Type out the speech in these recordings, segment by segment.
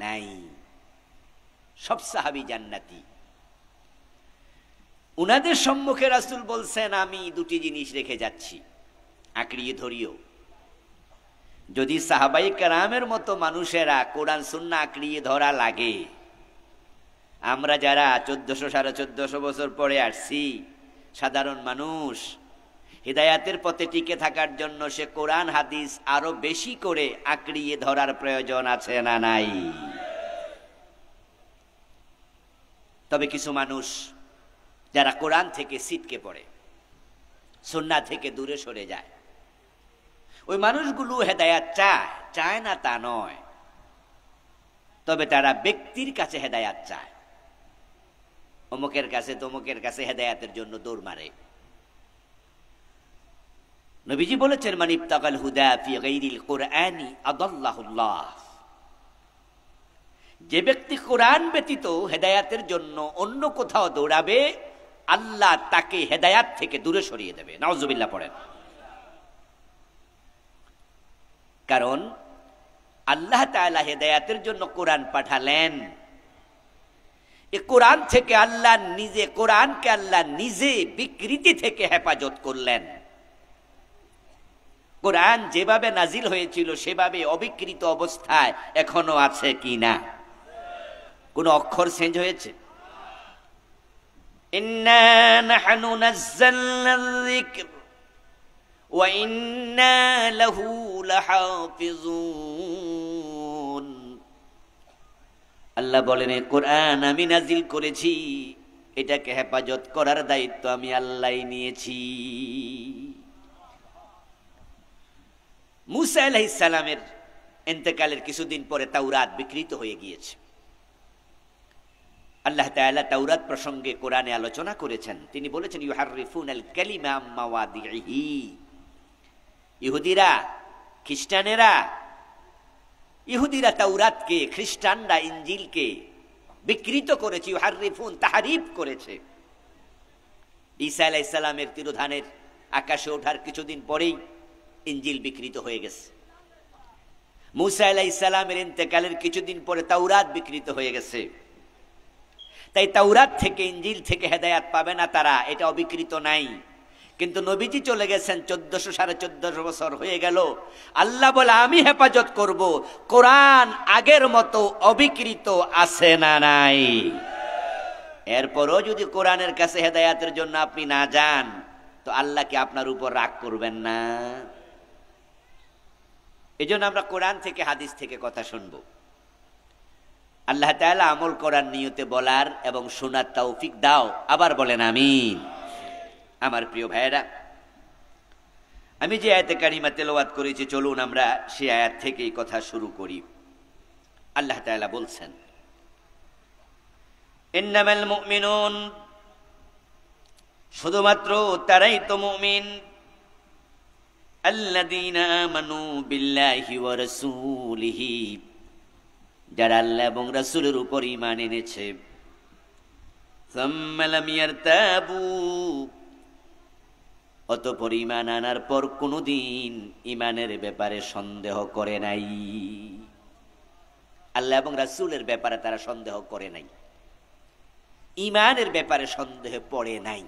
নাই, সব সাহাবী জান্নাতি। উনাদের সম্মুখে রাসূল বলছেন, আমি দুটি জিনিস রেখে যাচ্ছি, আঁকড়িয়ে ধরিও। যদি সাহাবায়ে কেরামের মতো মানুষেরা কোরআন সুন্নাহ আঁকড়িয়ে ধরা লাগে, আমরা যারা 1400 1450 বছর পরে আসছি, সাধারণ মানুষ, হিদায়াতের পথে টিকে থাকার জন্য সে কোরআন হাদিস আরো বেশি করে আঁকড়িয়ে ধরার প্রয়োজন আছে না নাই? তবে কিছু মানুষ যারা কোরআন থেকে ছিটকে পড়ে, সুন্নাহ থেকে দূরে সরে যায়, ওই মানুষগুলো হেদায়াত চায় না তা নয়, তবে তারা ব্যক্তির কাছে হেদায়াত চায়, অমুকের কাছে তমুকের কাছে হেদায়াতের জন্য দৌড় মারে। নবীজি বলেছেন, মান ইবতাগাল হুদা ফি গায়রিল কুরআনি আদাল্লাহুল্লাহ। যে ব্যক্তি কোরআন ব্যতীত হেদায়াতের জন্য অন্য কোথাও দৌড়াবে, আল্লাহ তাকে হেদায়াত থেকে দূরে সরিয়ে দেবে। নাউজুবিল্লাহ পড়েন। কারণ আল্লাহ তাআলা হেদায়াতের জন্য কোরআন পাঠালেন, এই কোরআন থেকে আল্লাহ নিজে, কোরআনকে আল্লাহ নিজে বিকৃতি থেকে হেফাজত করলেন। কোরআন যেভাবে নাজিল হয়েছিল সেভাবে অবিকৃত অবস্থায় এখনো আছে কিনা? কোন অক্ষর চেঞ্জ হয়েছে? ইন্না নাহনু নাযালনা যিকর ওয়া ইন্না লাহু লাহাফিজুন। আল্লাহ বলেন, এই কোরআন আমি নাজিল করেছি, এটাকে হেফাজত করার দায়িত্ব আমি আল্লাহই নিয়েছি। মুসা আলাইহিস সালামের ইন্তেকালের কিছুদিন পরে তাওরাত বিকৃত হয়ে গিয়েছে। আল্লাহ তাআলা তাওরাত প্রসঙ্গে কোরআনে আলোচনা করেছেন। তিনি বলেছেন, ইউহাররিফুনাল কালিমা আম মাওয়াদিহি। ইহুদিরা, খ্রিস্টানেরা, ইহুদিরা তাওরাতকে, খ্রিস্টানরা ইনজিলকে বিকৃত করেছে। ইউহাররিফুন, তাহরিফ করেছে। ঈসা আলাইহিস সালামের তিরোধানের আকাশে ওঠার কিছুদিন পরেই ইনজিল বিকৃত হয়ে গেছে। মুসা আলাইহিস সালামের ইন্তেকালের কিছুদিন পরে তাওরাত বিকৃত হয়ে গেছে। তাই তাওরাত থেকে, ইনজিল থেকে হেদায়াত পাবে না তারা, এটা অবিকৃত নাই। কিন্তু নবীজি চলে গেছেন, 1400 1450 বছর হয়ে গেল। আল্লাহ বলে, আমি হেফাজত করব। কোরআন আগের মতো অবিকৃত আছে না নাই? এরপরও যদি কোরআনের কাছে হেদায়াতের জন্য আপনি না যান, তো আল্লাহ কি আপনার উপর রাগ করবেন না? এজন্য আমরা কোরআন থেকে, হাদিস থেকে কথা শুনবো। আল্লাহ তাআলা আমল করার নিয়তে বলার এবং শোনার তৌফিক দাও। আবার বলেন আমিন। আমার প্রিয় ভাইয়েরা, আমি যে আয়াতে কারিমা তেলাওয়াত করেছি, চলুন আমরা সেই আয়াত থেকেই কথা শুরু করি। আল্লাহ তাআলা বলছেন, ইন্নামাল মুমিনুন, শুধুমাত্র তারাই তো মুমিন, আল্লাযীনা আমানু বিল্লাহি ওয়া রাসূলিহি, যারা আল্লাহ এবং রাসূলের উপর ঈমান এনেছে। সুম্মা লাম ইয়ারতাবু, অতঃপর ঈমান আনার পর কোনদিন ঈমানের ব্যাপারে সন্দেহ করে নাই। আল্লাহ এবং রাসূলের ব্যাপারে তারা সন্দেহ করে নাই, ঈমানের ব্যাপারে সন্দেহে পড়ে নাই।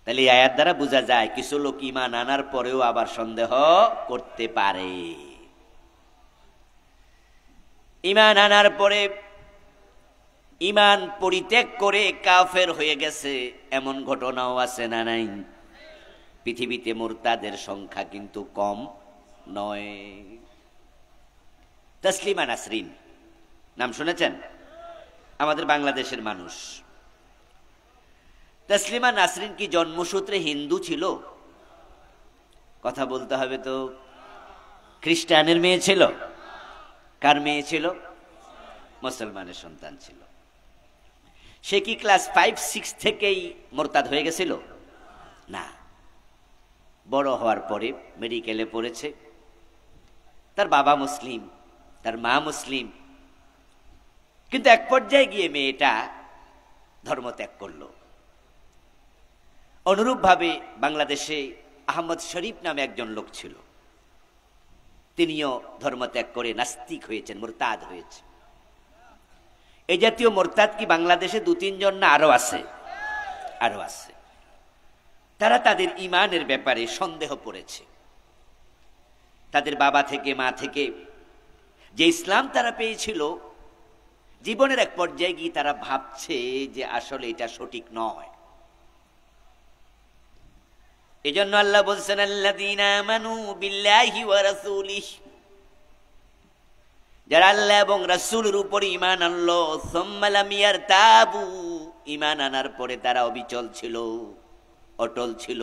তাহলে এই আয়াত দ্বারা বোঝা যায়, কিছু লোক ঈমান আনার পরেও আবার সন্দেহ করতে পারে। ঈমান আনার পরে ঈমান পরিত্যাগ করে কাফের হয়ে গেছে, এমন ঘটনাও আছে না নাই? পৃথিবীতে মুরতাদের সংখ্যা কিন্তু কম নয়। তাসলিমা নাসরিন নাম শুনেছেন? আমাদের বাংলাদেশের মানুষ। তাসলিমা নাসরিন কি জন্মসূত্রে হিন্দু ছিল? কথা বলতে হবে তো। খ্রিস্টানের মেয়ে ছিল? কার মেয়ে ছিল? মুসলমানের সন্তান ছিল। সে কি ক্লাস 5-6 থেকেই মোরতাদ হয়ে গেছিল? না, বড় হওয়ার পরে মেডিকেলে পড়েছে। তার বাবা মুসলিম, তার মা মুসলিম, কিন্তু এক পর্যায়ে গিয়ে মেয়েটা ধর্ম ত্যাগ করলো। অনুরূপভাবে বাংলাদেশে আহমদ শরীফ নামে একজন লোক ছিল। তিনিও ধর্ম ত্যাগ করে নাস্তিক হয়েছেন, মুরতাদ হয়েছে। এই জাতীয় মুরতাদ কি বাংলাদেশে 2-3 জন না আরো আছে? আরো আছে। তারা তাদের ঈমানের ব্যাপারে সন্দেহ পড়েছে। তাদের বাবা থেকে মা থেকে যে ইসলাম তারা পেয়েছিল, জীবনের এক পর্যায়ে গিয়ে তারা ভাবছে যে আসলে এটা সঠিক নয়। এজন্য আল্লাহ বলছেন, আল্লাযীনা আমানু বিল্লাহি ওয়া রাসূলিহি, যারা আল্লাহ এবং রাসূলের উপর ঈমান আনলো, সুম্মা লাম ইয়ারতাবু, ঈমান আনার পরে তারা অবিচল ছিল, অটল ছিল,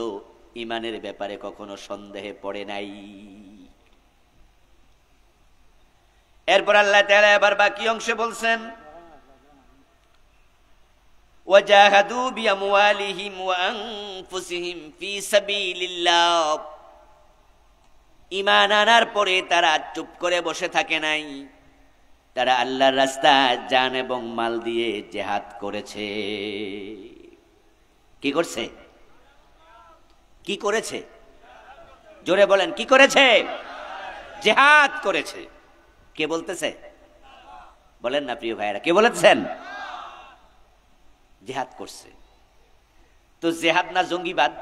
ঈমানের ব্যাপারে কখনো সন্দেহে পড়ে নাই। এরপর আল্লাহ তাআলা আবার বাকি অংশে বলছেন, ওয়াজাহাদু বিআমওয়ালিহিম ওয়া আনফুসিহিম ফি সাবিলিল্লাহ, ঈমান আনার পরে তারা চুপ করে বসে থাকে নাই, তারা আল্লাহর রাস্তায় জান এবং মাল দিয়ে জিহাদ করেছে। কি করছে? কি করেছে? জোরে বলেন, কি করেছে? জিহাদ করেছে। কে বলতেছে? বলেন না প্রিয় ভাইরা, কে বলেছেন? জিহাদ করছে। তো জিহাদ না জঙ্গিবাদ?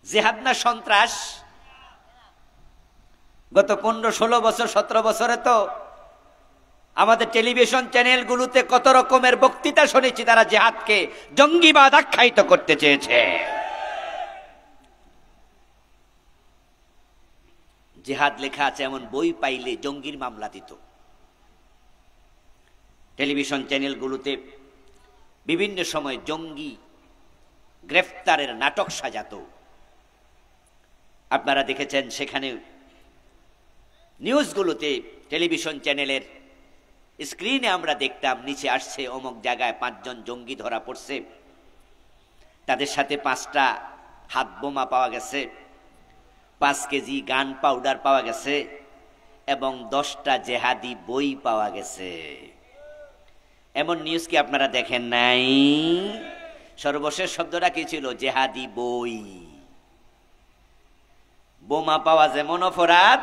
জিহাদ না সন্ত্রাস? গত 15-16 বছর 17 বছরে তো আমাদের টেলিভিশন চ্যানেলগুলোতে কত রকমের বক্তৃতা শুনেছি, তারা জিহাদকে জঙ্গিবাদ আখ্যায়িত করতে চেয়েছে। জিহাদ লেখা আছে এমন বই পাইলে জঙ্গির মামলা দিত। টেলিভিশন চ্যানেলগুলোতে বিভিন্ন সময় জঙ্গি গ্রেফতারের নাটক সাজাতো, আপনারা দেখেছেন। সেখানে নিউজগুলোতে টেলিভিশন চ্যানেলের স্ক্রিনে আমরা দেখতাম, নিচে আসছে অমুক জায়গায় 5 জন জঙ্গি ধরা পড়ছে, তাদের সাথে 5টা হাত বোমা পাওয়া গেছে, 5 কেজি গান পাউডার পাওয়া গেছে এবং 10টা জেহাদি বই পাওয়া গেছে। এমন নিউজ কি আপনারা দেখেন নাই? সর্বশেষ শব্দটা কি ছিল? জেহাদি বই। বোমা পাওয়া যেমন অপরাধ,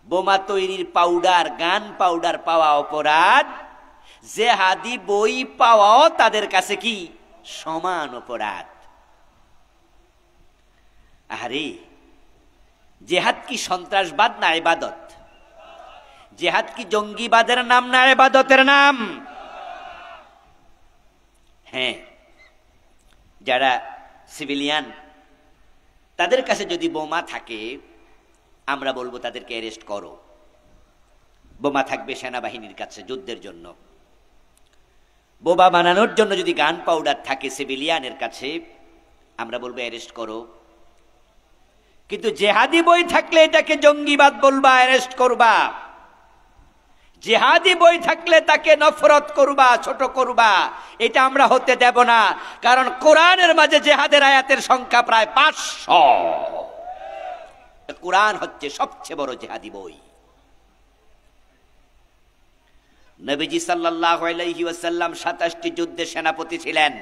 বোমা তৈরির পাউডার, গান পাউডার পাওয়া অপরাধ, জেহাদি বই পাওয়াও তাদের কাছে কি সমান অপরাধ। আরে জেহাদ কি সন্ত্রাসবাদ না ইবাদত? জেহাদ কি জঙ্গিবাদের নাম না ইবাদতের নাম? হ্যাঁ, যারা সিভিলিয়ান তাদের কাছে যদি বোমা থাকে, আমরা বলবো তাদেরকে অ্যারেস্ট করো। বোমা থাকবে সেনাবাহিনীর কাছে যুদ্ধের জন্য। বোমা বানানোর জন্য যদি গান পাউডার থাকে সিভিলিয়ানের কাছে, আমরা বলবো অ্যারেস্ট করো। কিন্তু জেহাদি বই থাকলে এটাকে জঙ্গিবাদ বলবা, অ্যারেস্ট করবা। জেহাদি বই থাকলে তাকে নফরত করবা, ছোট করবা, এটা আমরা হতে দেব না। কারণ কোরআনের মাঝে জেহাদের আয়াতের সংখ্যা প্রায় 500। কোরআন হচ্ছে সবচেয়ে বড় জেহাদি বই। নবীজি সাল্লাল্লাহু আলাইহি ওয়াসাল্লাম 27টি যুদ্ধে সেনাপতি ছিলেন।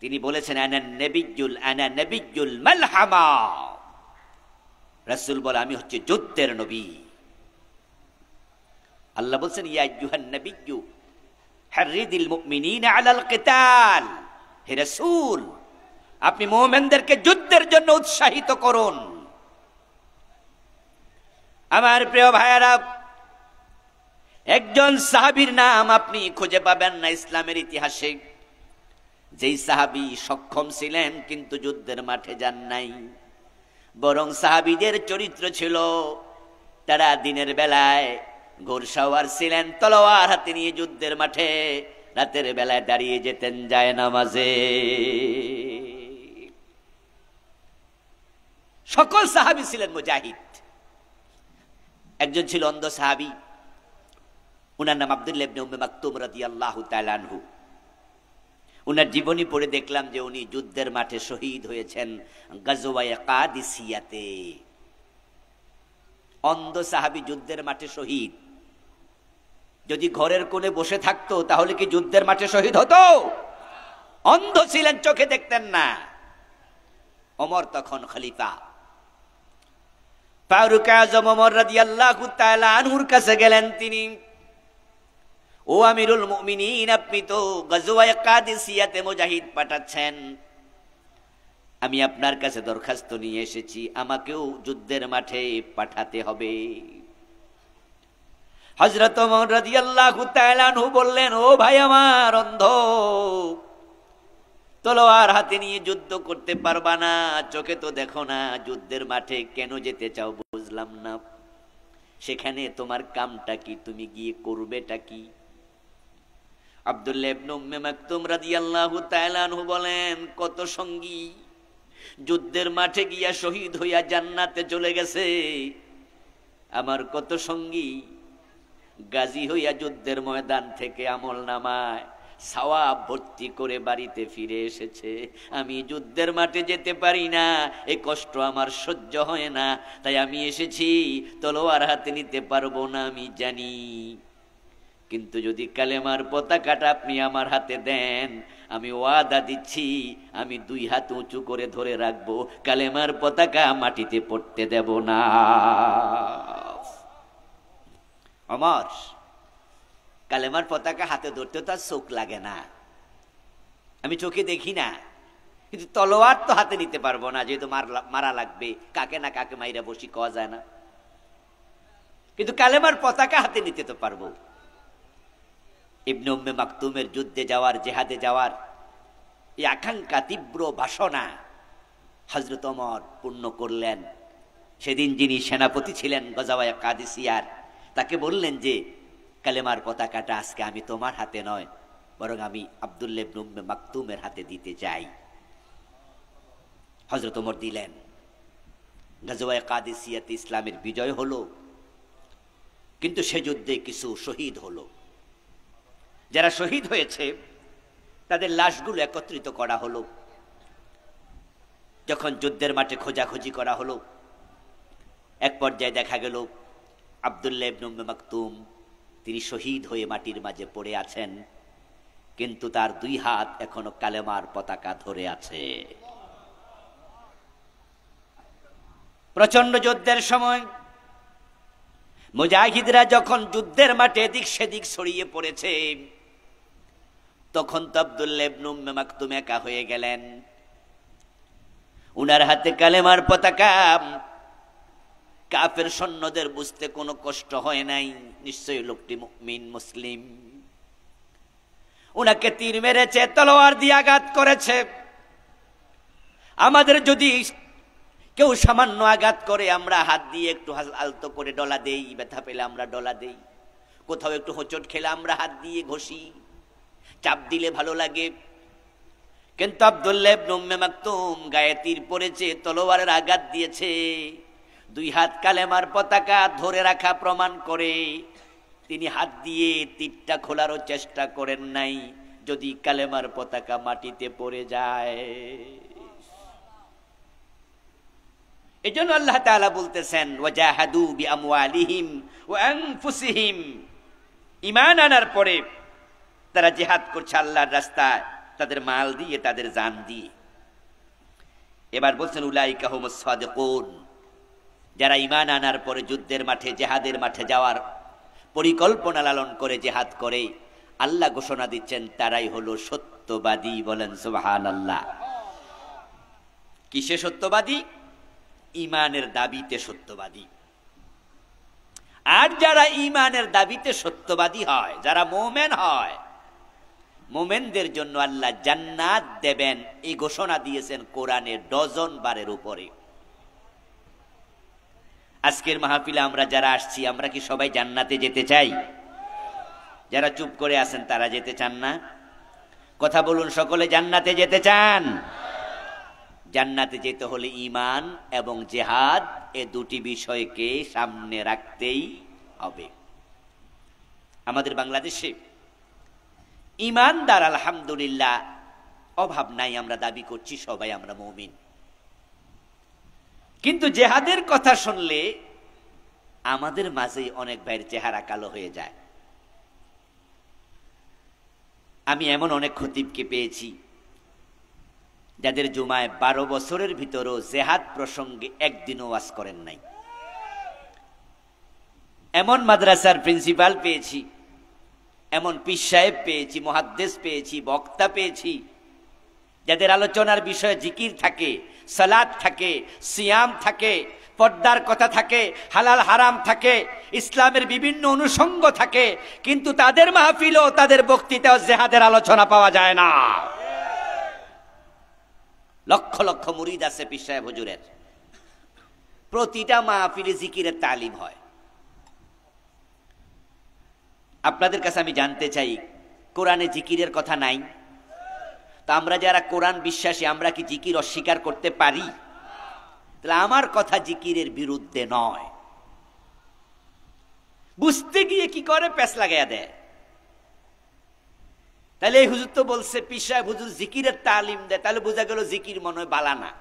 তিনি বলেছেন, আনা নবিয়্যুল মালহামা। রাসূল বলে, আমি হচ্ছে যুদ্ধের নবী। আল্লাহ বলছেন, ইয়া আইয়ুহান নবিয়্যু হাররিদিল মুমিনিনা আলাল কিতাল। হে রাসূল, আপনি মুমিনদেরকে যুদ্ধের জন্য উৎসাহিত করুন। আমার প্রিয় ভাইয়েরা, একজন সাহাবীর নাম আপনি খুঁজে পাবেন না ইসলামের ইতিহাসে, যেই সাহাবী সক্ষম ছিলেন কিন্তু যুদ্ধের মাঠে যান নাই। বরং সাহাবীদের চরিত্র ছিল, তারা দিনের বেলায় ঘোড়সাওয়ার ছিলেন, তলোয়ার হাতে নিয়ে যুদ্ধের মাঠে, রাতের বেলায় দাঁড়িয়ে যেতেন যায় নামাজে। সকল সাহাবী ছিলেন মুজাহিদ। একজন ছিল অন্ধ সাহাবী, উনার নাম আব্দুল্লাহ ইবনে উম্মে মাকতুম রাদিয়াল্লাহু তাআলা আনহু। উনার জীবনী পড়ে দেখলাম যে উনি যুদ্ধের মাঠে শহীদ হয়েছেন গাজওয়ায়ে কাদিসিয়াতে। অন্ধ সাহাবী যুদ্ধের মাঠে শহীদ। যদি ঘরের কোণে বসে থাকতো তাহলে কি যুদ্ধের মাঠে শহীদ হতো? অন্ধ ছিলেন, চোখে দেখতেন না। ওমর তখন খলিফা। ফারুক আযম ওমর রাদিয়াল্লাহু তাআলা আনহুর কাছে গেলেন। তিনি, ও আমিরুল মুমিনিন, আপনি তো গজওয়ায়ে কাদিসিয়াতে মুজাহিদ পাঠাচ্ছেন, আমি আপনার কাছে দরখাস্ত নিয়ে এসেছি, আমাকেও যুদ্ধের মাঠে পাঠাতে হবে। হযরত ওমর রাদিয়াল্লাহু তাআলা আনহু বললেন, ও ভাই আমার অন্ধ, তলোয়ার হাতে নিয়ে যুদ্ধ করতে পারবা না, চোখে তো দেখো না, যুদ্ধের মাঠে কেন যেতে চাও বুঝলাম না, সেখানে তোমার কামটা কি, তুমি গিয়ে করবেটা কি? আব্দুল্লাহ ইবনে উম্মে মাকতুম রাদিয়াল্লাহু তাআলা আনহু বলেন, কত সঙ্গী যুদ্ধের মাঠে গিয়া শহীদ হইয়া জান্নাতে চলে গেছে, আমার কত সঙ্গী গাজী হইয়া যুদ্ধের ময়দান থেকে আমলনামায় সওয়াব ভর্তি করে বাড়িতে ফিরে এসেছে। আমি যুদ্ধের মাঠে যেতে পারি না, এই কষ্ট আমার সহ্য হয় না, তাই আমি এসেছি, তলোয়ার হাতে নিতে পারবো না আমি জানি, কিন্তু যদি কালেমার পতাকাটা আপনি আমার হাতে দেন, আমি ওয়াদা দিচ্ছি আমি 2 হাত উঁচু করে ধরে রাখবো, কালেমার পতাকা মাটিতে পড়তে দেব না। ওমর কালেমার পতাকা হাতে ধরতে তো আর চোখ লাগে না, আমি চোখে দেখি না, কিন্তু তলোয়ার তো হাতে নিতে পারবো না, যেহেতু মারা লাগবে, কাকে না কাকে মাইরা বসি কওয়া যায় না, কিন্তু কালেমার পতাকা হাতে নিতে তো পারবো। ইবনে উম্মে মাকতুমের যুদ্ধে যাওয়ার, জেহাদে যাওয়ার এই আকাঙ্ক্ষা, তীব্র বাসনা হযরত ওমর পূর্ণ করলেন। সেদিন যিনি সেনাপতি ছিলেন গজওয়ায়ে কাদিসিয়ার, তাকে বললেন যে কালেমার পতাকাটা আজকে আমি তোমার হাতে নয়, বরং আমি আব্দুল্লাহ ইবনে উম্মে মাকতুমের হাতে দিতে চাই। হযরত ওমর দিলেন। গজওয়ায়ে কাদিসিয়াতে ইসলামের বিজয় হলো, কিন্তু সে যুদ্ধে কিছু শহীদ হলো। যারা শহীদ হয়েছে তাদের লাশগুলো একত্রিত করা হলো। যখন যুদ্ধের মাঠে খোঁজাখুঁজি করা হলো, এক পর্যায়ে দেখা গেল আব্দুল্লাহ ইবনে উম্মে মাকতুম তিনি শহীদ হয়ে মাটির মাঝে পড়ে আছেন, কিন্তু তার 2 হাত এখনো কালেমার পতাকা ধরে আছে। প্রচন্ড যুদ্ধের সময় মুজাহিদরা যখন যুদ্ধের মাঠে এদিক সেদিক ছড়িয়ে পড়েছে, তখন তো আব্দুল্লাহ ইবনে উম্মে মাকতুম একা হয়ে গেলেন। উনার হাতে কালেমার পতাকা। কাফের সৈন্যদের বুঝতে কোনো কষ্ট হয় নাই, নিশ্চয়ই লোকটি মুমিন মুসলিম। উনাকে তীর মেরেছে, তলোয়ার দিয়ে আঘাত করেছে। আমাদের যদি কেউ সামান্য আঘাত করে, আমরা হাত দিয়ে একটু আলতো করে ডলা দেই, ব্যথা পেলে আমরা ডলা দেই, কোথাও একটু হোঁচট খেলে আমরা হাত দিয়ে ঘষি, চাপ দিলে ভালো লাগে। কিন্তু আব্দুল্লাহ ইবনে উম্মে মাকতুম গায়ে তীর পড়েছে, তলোয়ারের আঘাত দিয়েছে, 2 হাত কালেমার পতাকা ধরে রাখা প্রমাণ করে তিনি হাত দিয়ে তীরটা খোলারও চেষ্টা করেন নাই, যদি কালেমার পতাকা মাটিতে পড়ে যায়। এজন্য আল্লাহ তাআলা বলতেছেন, ওয়াজাহাদু বিআমওয়ালিহিম ওয়া আনফুসিহিম, ঈমান আনার পরে তারা জিহাদ করছে আল্লাহর রাস্তায়, তাদের মাল দিয়ে, তাদের জান দিয়ে। এবার বলছেন উলাইকা হুমুস সাদিকুন, যারা ঈমান আনার পরে যুদ্ধের মাঠে, জিহাদের মাঠে যাওয়ার পরিকল্পনা লালন করে জিহাদ করে, আল্লাহ ঘোষণা দিচ্ছেন তারাই হলো সত্যবাদী। বলেন সুবহানাল্লাহ। কিসে সত্যবাদী? ঈমানের দাবিতে সত্যবাদী। আর যারা ঈমানের দাবিতে সত্যবাদী হয়, যারা মুমিন হয়, মুমিনদের জন্য আল্লাহ জান্নাত দেবেন, এই ঘোষণা দিয়েছেন কোরআনে ডজন বারের উপরে। আজকের মাহফিলে আমরা যারা আসছি, আমরা কি সবাই জান্নাতে যেতে চাই? যারা চুপ করে আছেন তারা যেতে চান না? কথা বলুন, সকলে জান্নাতে যেতে চান? জান্নাতে যেতে হলে ঈমান এবং জিহাদ, এই 2টি বিষয়কে সামনে রাখতেই হবে। আমাদের বাংলাদেশে ঈমানদার আলহামদুলিল্লাহ অভাব নাই, আমরা দাবি করছি সবাই আমরা মুমিন। কিন্তু জিহাদের কথা শুনলে আমাদের মাঝে অনেক ভাইয়ের চেহারা কালো হয়ে যায়। আমি এমন অনেক খতিবকে পেয়েছি যাদের জুমায় 12 বছরের ভিতরও জেহাদ প্রসঙ্গে একদিনও ওয়াজ করেন নাই। এমন মাদ্রাসার প্রিন্সিপাল পেয়েছি, এমন পীর সাহেব পেয়েছি, মুহাদ্দিস পেয়েছি, বক্তা পেয়েছি, যাদের আলোচনার বিষয়ে জিকির থাকে, সালাত থাকে, সিয়াম থাকে, পর্দার কথা থাকে, হালাল হারাম থাকে, ইসলামের বিভিন্ন অনুষঙ্গ থাকে, কিন্তু তাদের মাহফিল ও তাদের বক্তৃতাও জিহাদের আলোচনা পাওয়া যায় না। লক্ষ লক্ষ মুরিদ আছে পীর সাহেব হুজুরের, প্রতিটা মাহফিলে জিকিরের তালিম হয়। আপনাদের কাছে আমি জানতে চাই, কোরআনে জিকিরের কথা নাই? তা আমরা যারা কোরআন বিশ্বাসী, আমরা কি জিকির অস্বীকার করতে পারি? তাহলে আমার কথা জিকিরের বিরুদ্ধে নয়। বুঝতে গিয়ে কি করে পেছ লাগাইয়া দেয়। তাহলে এই হুজুর তো বলছে পীর সাহেব হুজুর জিকিরের তালিম দেয়, তাহলে বোঝা গেল জিকির মনে হয় বালা না।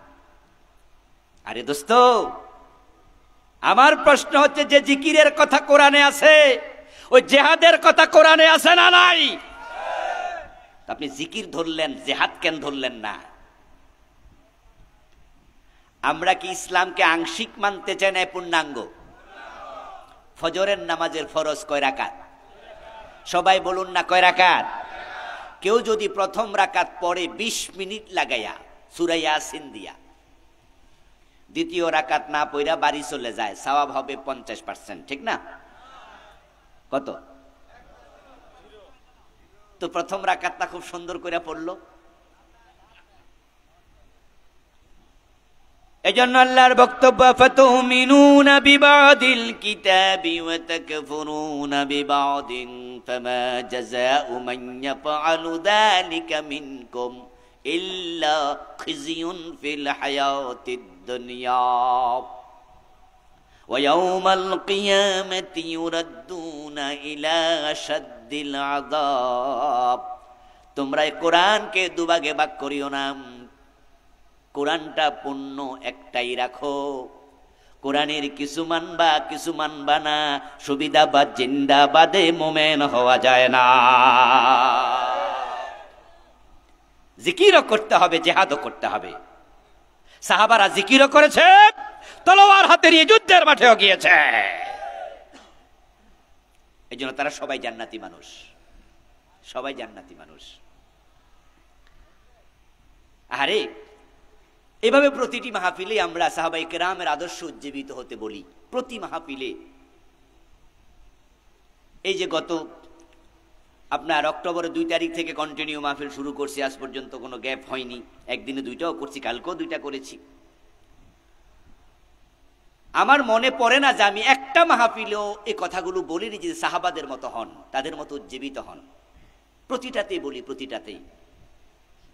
আরে দোস্ত, আমার প্রশ্ন হচ্ছে, যে জিকিরের কথা কোরআনে আছে, ওই জেহাদের কথা কোরআনে আছে না নাই? আপনি জিকির ধরলেন, জেহাদ কেন ধরলেন না? আমরা কি ইসলামকে আংশিক মানতে চাই না পূর্ণাঙ্গ? ফজরের নামাজের ফরজ কয় রাকাত? সবাই বলুন না, কয় রাকাত? কেউ যদি প্রথম রাকাত পড়ে 20 মিনিট লাগাইয়া সূরা ইয়াসিন দিয়া, দ্বিতীয় রাকাত না পড়া বাড়ি চলে যায়, সওয়াব হবে 50%, ঠিক না? কত? তো প্রথম রাকাতটা খুব সুন্দর করে পড়লো। এজন্য আল্লাহর বক্তব্য, ফাতুমিনুনা বিবাদিল কিতাবি ওয়া তাকফুরুনা বিবাদিন ফামা জাযাউ মান ইয়াফআলু যালিকা মিনকুম ইল্লা খিজিয়ুন ফিল হায়াতিদ দুনিয়া ওয়া ইয়াউমাল কিয়ামাতি ইউরাদ্দুনা ইলা আশাদ্দিল আযাব। তোমরা এই কোরআনকে দুভাগে ভাগ করিও না, কোরআনটা পূর্ণ একটাই রাখো। কোরআনের কিছু মানবা, কিছু মানবা না। সুবিধাবাদ জিন্দাবাদে মোমেন হওয়া যায় না। জিকিরও করতে হবে, জিহাদও করতে হবে। সাহাবারা জিকিরও করেছে, তলোয়ার হাতে নিয়ে যুদ্ধের মাঠেও গিয়েছে। এই জন্য তারা সবাই জান্নাতি মানুষ, সবাই জান্নাতি মানুষ। আরে এভাবে প্রতিটি মাহফিলে আমরা সাহাবায়ে কেরামের আদর্শ উজ্জীবিত হতে বলি, প্রতি মাহফিলে। এই যে গত আপনার অক্টোবরের 2 তারিখ থেকে কন্টিনিউ মাহফিল শুরু করছি, আজ পর্যন্ত কোনো গ্যাপ হয়নি। একদিনে 2টাও করছি, কালকেও 2টা করেছি। আমার মনে পড়ে না যে আমি একটা মাহফিলেও এই কথাগুলো বলিনি যে সাহাবাদের মতো হন, তাদের মতো উজ্জীবিত হন। প্রতিটাতেই বলি, প্রতিটাতেই।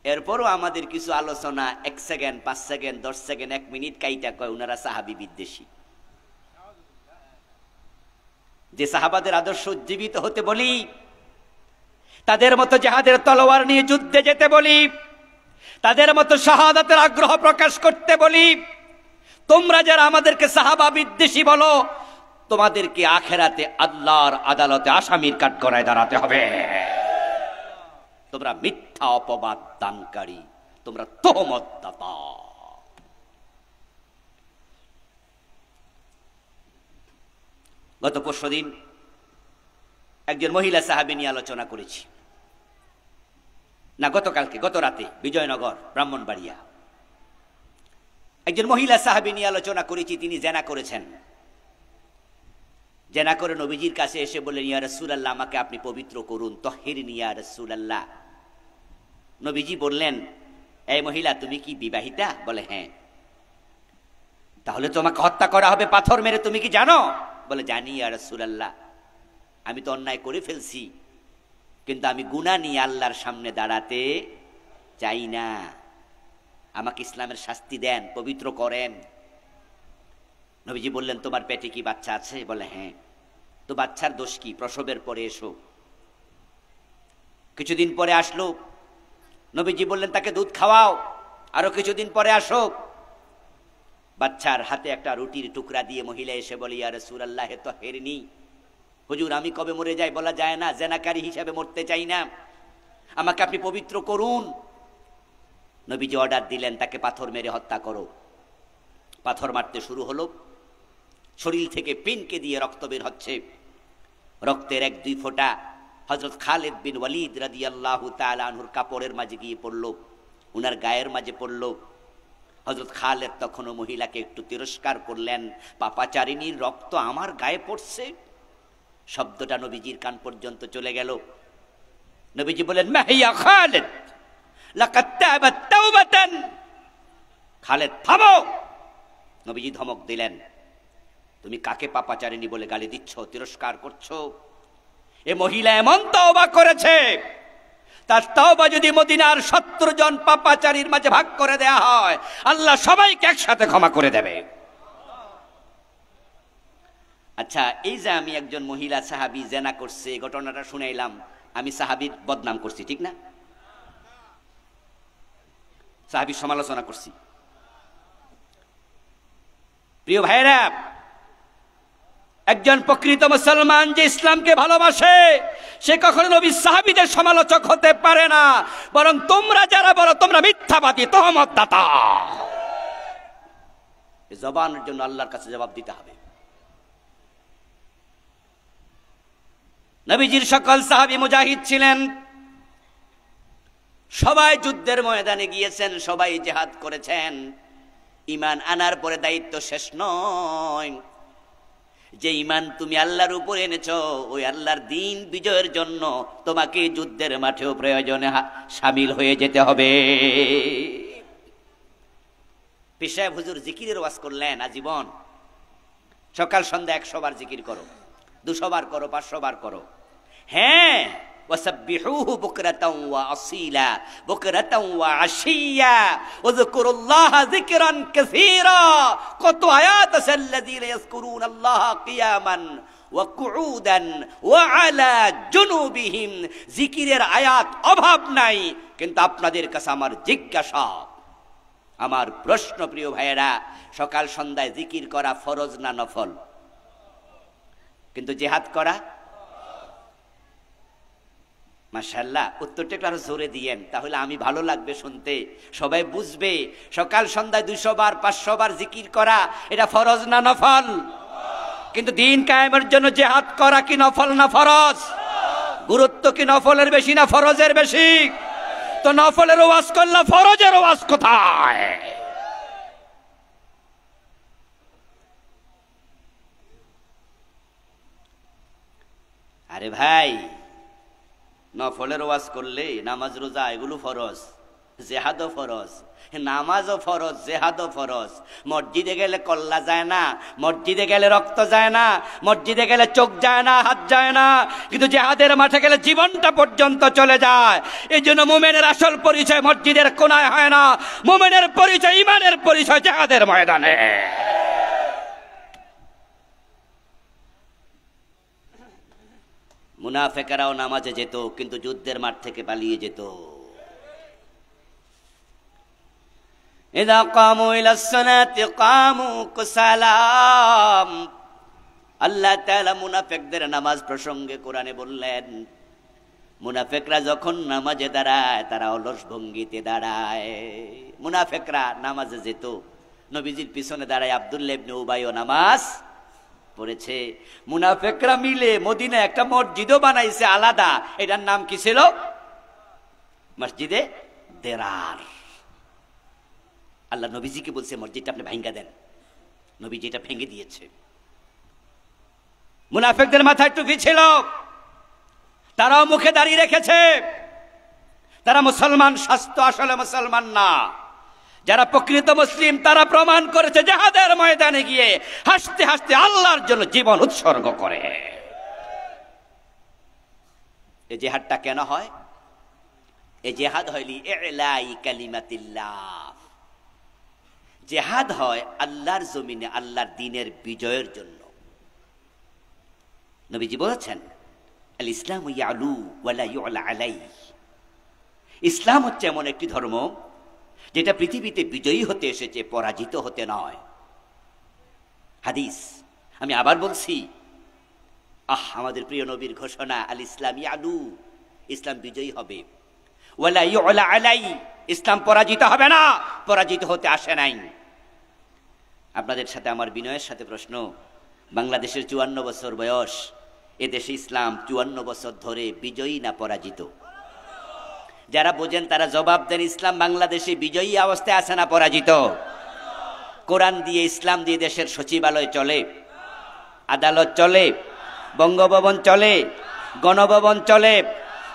এরপরও আমাদের কিছু আলোচনা 1 সেকেন্ড, 5 সেকেন্ড, 10 সেকেন্ড, 1 মিনিট কাইটা কয় উনারা সাহাবী বিদ্বেষী। যে সাহাবাদের আদর্শ উজ্জীবিত হতে বলি, তাদের মতো জিহাদের তলোয়ার নিয়ে যুদ্ধে যেতে বলি, তাদের মতো শাহাদাতের আগ্রহ প্রকাশ করতে বলি, তোমরা যারা আমাদেরকে সাহাবা বিদ্বেষী বলো, তোমাদেরকে আখেরাতে আল্লাহর আদালতে আসামির কাঠগড়ায় দাঁড়াতে হবে। তোমরা মিথ্যা অপবাদ দানকারী, তোমরা তোহমতদাতা। গত পরশুদিন একজন মহিলা সাহাবী নিয়ে আলোচনা করেছি, না গতকালকে, গত রাতে বিজয়নগর ব্রাহ্মণবাড়িয়া একজন মহিলা সাহাবী নিয়ে আলোচনা করেছি। তিনি জেনা করেছেন। জেনা করে নবীজির কাছে এসে বললেন, ইয়া রাসূলুল্লাহ, আমাকে আপনি পবিত্র করুন, তাহহিরনি ইয়া রাসূলুল্লাহ। নবীজি বললেন, এই মহিলা, তুমি কি বিবাহিতা? বলে হ্যাঁ। তাহলে তোমাকে হত্যা করা হবে পাথর মেরে, তুমি কি জানো? বলে জানি ইয়া রাসূলুল্লাহ। আমি তো অন্যায় করে ফেলছি, কিন্তু আমি গুনাহ নিয়ে আল্লাহর সামনে দাঁড়াতে চাই না। আমাকে ইসলামের শাস্তি দেন, পবিত্র করেন। নবীজি বললেন, তোমার পেটে কি বাচ্চা আছে? বলে হ্যাঁ। তো বাচ্চার দোষ কি? প্রসবের পরে এসো। কিছুদিন পরে আসলো। নবীজি বললেন, তাকে দুধ খাওয়াও, আরো কিছুদিন পরে আসো। বাচ্চার হাতে একটা রুটির টুকরা দিয়ে মহিলা এসে বলে, ইয়া রাসূলুল্লাহ তাহহিরনি। হুজুর, আমি কবে মরে যাই বলা যায় না, জেনাকারী হিসাবে মরতে চাই না, আমাকে আপনি পবিত্র করুন। নবীজি অর্ডার দিলেন তাকে পাথর মেরে হত্যা করো। পাথর মারতে শুরু হলো, শরীর থেকে পিনকে দিয়ে রক্ত বের হচ্ছে। রক্তের 1-2 ফোঁটা হযরত খালিদ বিন ওয়ালিদ রাদিয়াল্লাহু তাআলা আনহুর কাপড়ের মাঝে গিয়ে পড়ল, উনার গায়ের মাঝে পড়ল। হযরত খালিদ তখনও মহিলাকে একটু তিরস্কার করলেন, পাপাচারিণীর রক্ত আমার গায়ে পড়ছে। শব্দটা নবীজির কান পর্যন্ত চলে গেল। নবীজি বলেন, মা হিয়া খালিদ লাকাদ তাবাত তাওবাতান। খালিদ থামো। নবীজি ধমক দিলেন, তুমি কাকে পাপাচারিণী বলে গালি দিচ্ছ, তিরস্কার করছো? এ মহিলা এমন তওবা করেছে, তার তওবা যদি মদিনার 70 জন পাপাচারীর মাঝে ভাগ করে দেয়া হয়, আল্লাহ সবাইকে একসাথে ক্ষমা করে দেবে। আচ্ছা, এই যে আমি একজন মহিলা সাহাবী জেনা করছে, এই ঘটনাটা শুনাইলাম, আমি সাহাবীর বদনাম করছি, ঠিক না? সাহাবীর সমালোচনা করছি। প্রিয় ভাইরা, একজন প্রকৃত মুসলমান যে ইসলামকে ভালোবাসে সে কখনো নবীর সাহাবীদের সমালোচক হতে পারে না, বরং তোমরা যারা বলো তোমরা মিথ্যাবাদী, তহমতদাতা। এই জবানের জন্য আল্লাহর কাছে জবাব দিতে হবে। নবীজির সকল সাহাবী মুজাহিদ ছিলেন, সবাই যুদ্ধের ময়দানে গিয়েছেন, সবাই জিহাদ করেছেন। ঈমান আনার পরে দায়িত্ব শেষ নয়। যে ঈমান তুমি আল্লাহর উপর এনেছো, ওই আল্লাহর দ্বীন বিজয়ের জন্য তোমাকে যুদ্ধের মাঠেও প্রয়োজনে শামিল হয়ে যেতে হবে। পীর সাহেব হুজুর জিকিরের ওয়াজ করলেন আজীবন, সকাল সন্ধ্যা 100 বার জিকির করো, 200 বার করো, 500 বার করো। হ্যাঁ, ওয়াসাব্বিহুহু বুকরাতাও ওয়া আসীলা, বুকরাতাও ওয়া আশিয়া, ওয়াযকুরুল্লাহা যিকরান কাসীরা। কত আয়াত আছে, আল্লাযীনা ইয়াযকুরুনাল্লাহা কিয়ামান ওয়া কুউদান ওয়া আলা জুনুবিহিম। জিকিরের আয়াত অভাব নাই, কিন্তু আপনাদের কাছে আমার জিজ্ঞাসা, আমার প্রশ্ন, প্রিয় ভাইয়েরা, সকাল সন্ধ্যায় জিকির করা ফরজ না নফল? কিন্তু জিহাদ করা মাশাআল্লাহ। উত্তরটা একটু আরো জোরে দিয়েন, তাহলে আমি ভালো লাগবে শুনতে, সবাই বুঝবে। সকাল সন্ধ্যায় 200 বার 500 বার জিকির করা এটা ফরজ না নফল? কিন্তু দিন কায়েমের জন্য জিহাদ করা কি নফল না ফরজ? গুরুত্ব কি নফলের বেশি না ফরজের বেশি? তো নফলের ওয়াজ করলে ফরজের ওয়াজ কোথায়? আরে ভাই, নফলের ওয়াজ করলে নামাজ রোজা এগুলো ফরজ, জেহাদও ফরজ। নামাজও ফরজ, জেহাদও ফরজ। মসজিদে গেলে কল্লা যায় না, মসজিদে গেলে রক্ত যায় না, মসজিদে গেলে চোখ যায় না, হাত যায় না, কিন্তু জেহাদের মাঠে গেলে জীবনটা পর্যন্ত চলে যায়। এই জন্য মুমিনের আসল পরিচয় মসজিদের কোনায় হয় না, মুমিনের পরিচয়, ঈমানের পরিচয় জেহাদের ময়দানে। মুনাফিকরাও নামাজে যেত, কিন্তু যুদ্ধের মাঠ থেকে পালিয়ে যেত। ইযা কামু ইলাস সালাতি কামু কুসালা। আল্লাহ তাআলা মুনাফিকদের নামাজ প্রসঙ্গে কোরআনে বললেন, মুনাফিকরা যখন নামাজে দাঁড়ায় তারা অলস ভঙ্গিতে দাঁড়ায়। মুনাফিকরা নামাজে যেত, নবীজির পিছনে দাঁড়ায় আব্দুল্লাহ ইবনে উবাইও নামাজ পড়েছে। মুনাফিকরা মিলে মদিনায় একটা মসজিদও বানাইছে আলাদা, এটার নাম কি ছিল? মসজিদে দেরার। আল্লাহ নবীজিকে বলছে মসজিদটা আপনি ভাঙ্গা দেন, নবীজি এটা ভেঙে দিয়েছে। মুনাফিকদের মাথায় টুপি ছিল, তারাও মুখে দাঁড়িয়ে রেখেছে, তারা মুসলমান স্বাস্থ্য আসলে মুসলমান না। যারা প্রকৃত মুসলিম তারা প্রমাণ করেছে জিহাদের ময়দানে গিয়ে হাসতে হাসতে আল্লাহর জন্য জীবন উৎসর্গ করে। এই জিহাদটা কেন হয়? এই জিহাদ হয় লিইলাই কালিমাতিল্লাহ। জিহাদ হয় আল্লাহর জমিনে আল্লাহর দ্বীনের বিজয়ের জন্য। নবীজি বলেছেন, আল ইসলামু ইয়ালু ওয়া লা ইউলা আলাইহি। ইসলাম হচ্ছে এমন একটি ধর্ম যেটা পৃথিবীতে বিজয়ী হতে এসেছে, পরাজিত হতে নয়। হাদিস, আমি আবার বলছি, আমাদের প্রিয় নবীর ঘোষণা, আল ইসলাম ইয়ালু, ইসলাম বিজয়ী হবে। ওয়ালা ইউলা আলাই, ইসলাম পরাজিত হবে না, পরাজিত হতে আসে নাই। আপনাদের সাথে আমার বিনয়ের সাথে প্রশ্ন, বাংলাদেশের 54 বছর বয়স, এদেশে ইসলাম 54 বছর ধরে বিজয়ী না পরাজিত? যারা বোঝেন তারা জবাব দেন, ইসলাম বাংলাদেশে বিজয়ী অবস্থায় আছে না পরাজিত? কোরআন দিয়ে, ইসলাম দিয়ে দেশের সচিবালয় চলে, আদালত চলে, বঙ্গভবন চলে, গণভবন চলে,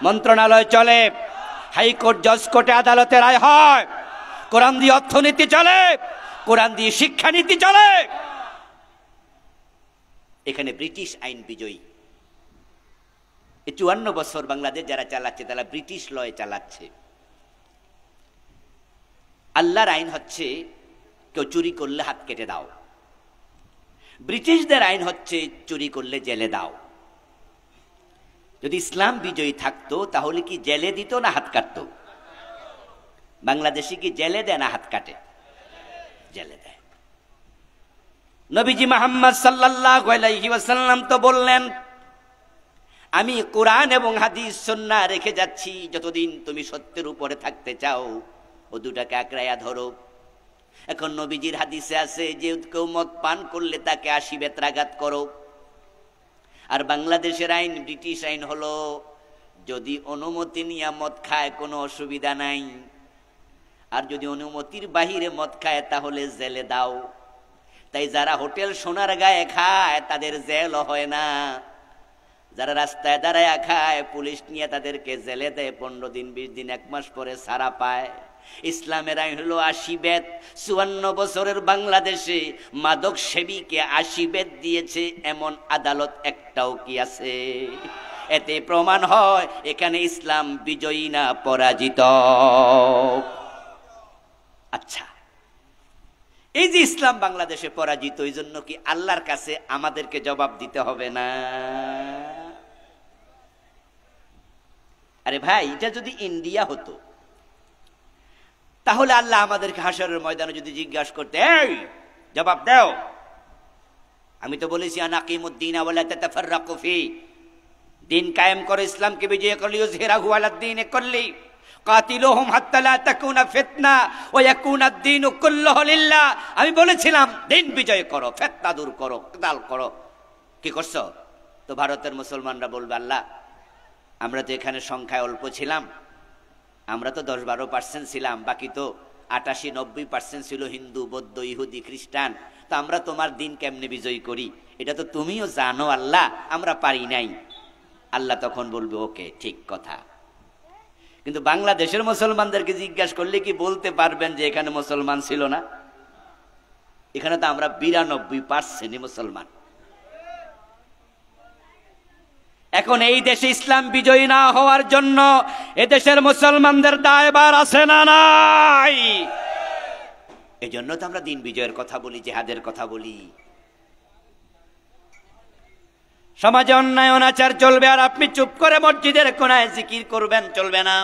মন্ত্রণালয় চলে, হাইকোর্ট, জজ কোর্টে আদালতে রায় হয়। কোরআন দিয়ে অর্থনীতি চলে, কোরআন দিয়ে শিক্ষানীতি চলে। এখানে ব্রিটিশ আইন বিজয়ী। 54 বছর বাংলাদেশ যারা চালাচ্ছে তারা ব্রিটিশ লয়ে চালাচ্ছে। আল্লাহর আইন হচ্ছে কেউ চুরি করলে হাত কেটে দাও, ব্রিটিশদের আইন হচ্ছে চুরি করলে জেলে দাও। যদি ইসলাম বিজয়ী থাকতো তাহলে কি জেলে দিত না হাত কাটতো? বাংলাদেশে কি জেলে দেয় না হাত কাটে? জেলে দেয়। নবীজি মুহাম্মদ সাল্লাল্লাহু আলাইহি ওয়াসাল্লাম তো বললেন, আমি কোরআন এবং হাদিস সুন্নাহ রেখে যাচ্ছি, যতদিন তুমি সত্যের উপরে থাকতে চাও ও দুটাকে আঁকড়াইয়া ধরো। এখন নবীজির হাদিসে আছে যে কেউ মদ পান করলে তাকে 80 বেত্রাঘাত করো। আর বাংলাদেশের আইন, ব্রিটিশ আইন হলো যদি অনুমতি নিয়ে মদ খায় কোনো অসুবিধা নাই, আর যদি অনুমতির বাহিরে মদ খায় তাহলে জেলে দাও। তাই যারা হোটেল সোনার গায়ে খায় তাদের জেল হয় না, যারা রাস্তায় দাঁড়ায় খায় পুলিশ নিয়ে তাদেরকে জেলে দেয় 15 দিন, 20 দিন, 1 মাস পরে ছাড়া পায়। ইসলামের আইন হলো 80 বেত। 54 বছরের বাংলাদেশে মাদক সেবীকে 80 বেত দিয়েছে এমন আদালত একটাও কি আছে? এতে প্রমাণ হয় এখানে ইসলাম বিজয়ী না পরাজিত। আচ্ছা, এই যে ইসলাম বাংলাদেশে পরাজিত, এই জন্য কি আল্লাহর কাছে আমাদেরকে জবাব দিতে হবে না? আরে ভাই, এটা যদি ইন্ডিয়া হতো তাহলে আল্লাহ আমাদেরকে হাসরের ময়দানে যদি জিজ্ঞাসা করতে, এই জবাব দাও, আমি তো বলেছি আনাকিমুদ্দিন ওয়ালা তাতাফাররাকু ফি, দিন কায়েম করো, ইসলামকে বিজয় করলি, ইউযহিরাহু আলাদ-দীন কুল্লি, কাতিলুহুম হাত্তা লা তাকুনা ফিতনা ওয়া ইয়াকুনা আদ-দীনু কুল্লুহু লিল্লাহ। আমি বলেছিলাম দিন বিজয় করো, ফিতনা দূর করো, কিতাল করো। কি করছো? তো ভারতের মুসলমানরা বলবে, আল্লাহ আমরা তো এখানে সংখ্যায় অল্প ছিলাম, আমরা তো 10-12% ছিলাম, বাকি তো 88-90% ছিল হিন্দু, বৌদ্ধ, ইহুদি, খ্রিস্টান। তো আমরা তোমার দিন কেমনে বিজয়ী করি এটা তো তুমিও জানো আল্লাহ, আমরা পারি নাই। আল্লাহ তখন বলবে, ওকে, ঠিক কথা। কিন্তু বাংলাদেশের মুসলমানদেরকে জিজ্ঞাসা করলে কি বলতে পারবেন যে এখানে মুসলমান ছিল না? এখানে তো আমরা 92% মুসলমান। এখন এই দেশে ইসলাম বিজয়ী না হওয়ার জন্য এদেশের মুসলমানদের দায়ভার আছে না নাই? এই জন্য তো আমরা দিন বিজয়ের কথা বলি, জিহাদের কথা বলি। সমাজে অন্যায় অনাচার চলবে আর আপনি চুপ করে মসজিদের কোনায় জিকির করবেন, চলবে না।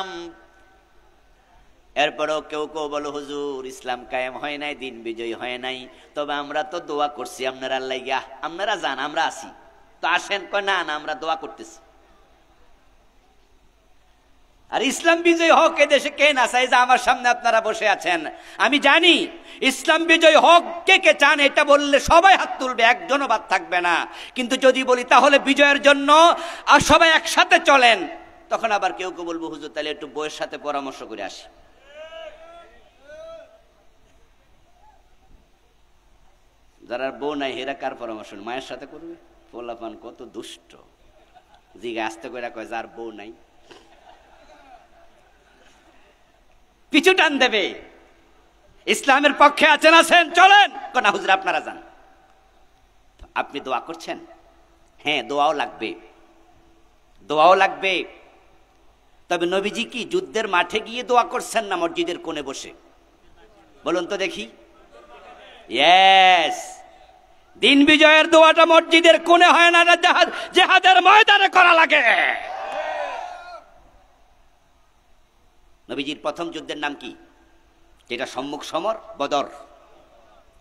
এরপরও কেউ কেউ বলো, হুজুর ইসলাম কায়েম হয় নাই, দিন বিজয়ী হয় নাই, তবে আমরা তো দোয়া করছি আপনারা লাইগা, আপনারা যান, আমরা আছি, তো আসেন। কয় না না, আমরা দোয়া করতেছি। আর ইসলাম বিজয় হোক এদেশে কে না চাই? যে আমার সামনে আপনারা বসে আছেন, আমি জানি ইসলাম বিজয় হোক কে কে চান। এটা বললে সবাই হাত তুলবে, একজনও বাদ থাকবে না। কিন্তু যদি বলি তাহলে বিজয়ের জন্য আর সবাই একসাথে চলেন, তখন আবার কেউ কেউ বলবো, হুজুর তাহলে একটু বউয়ের সাথে পরামর্শ করে আসি। যারা বউ নাই হেরা কার পরামর্শ? মায়ের সাথে করবে? পোলাপান কত দুষ্ট, জিগা আস্তে করে কয় যার বউ নাই পিছু টান দেবে। ইসলামের পক্ষে আছেন, আছেন, চলেন। না হুজুর আপনারা যান। আপনি দোয়া করছেন? হ্যাঁ, দোয়াও লাগবে, দোয়াও লাগবে। তবে নবীজি কি যুদ্ধের মাঠে গিয়ে দোয়া করছেন না মসজিদের কোণে বসে? বলুন তো দেখি। ইয়েস, দিন বিজয়ের দোয়াটা মসজিদের কোণে হয় না, জিহাদের ময়দানে করা লাগে। নবীজির প্রথম যুদ্ধের নাম কি? যেটা সম্মুখ সমর, বদর।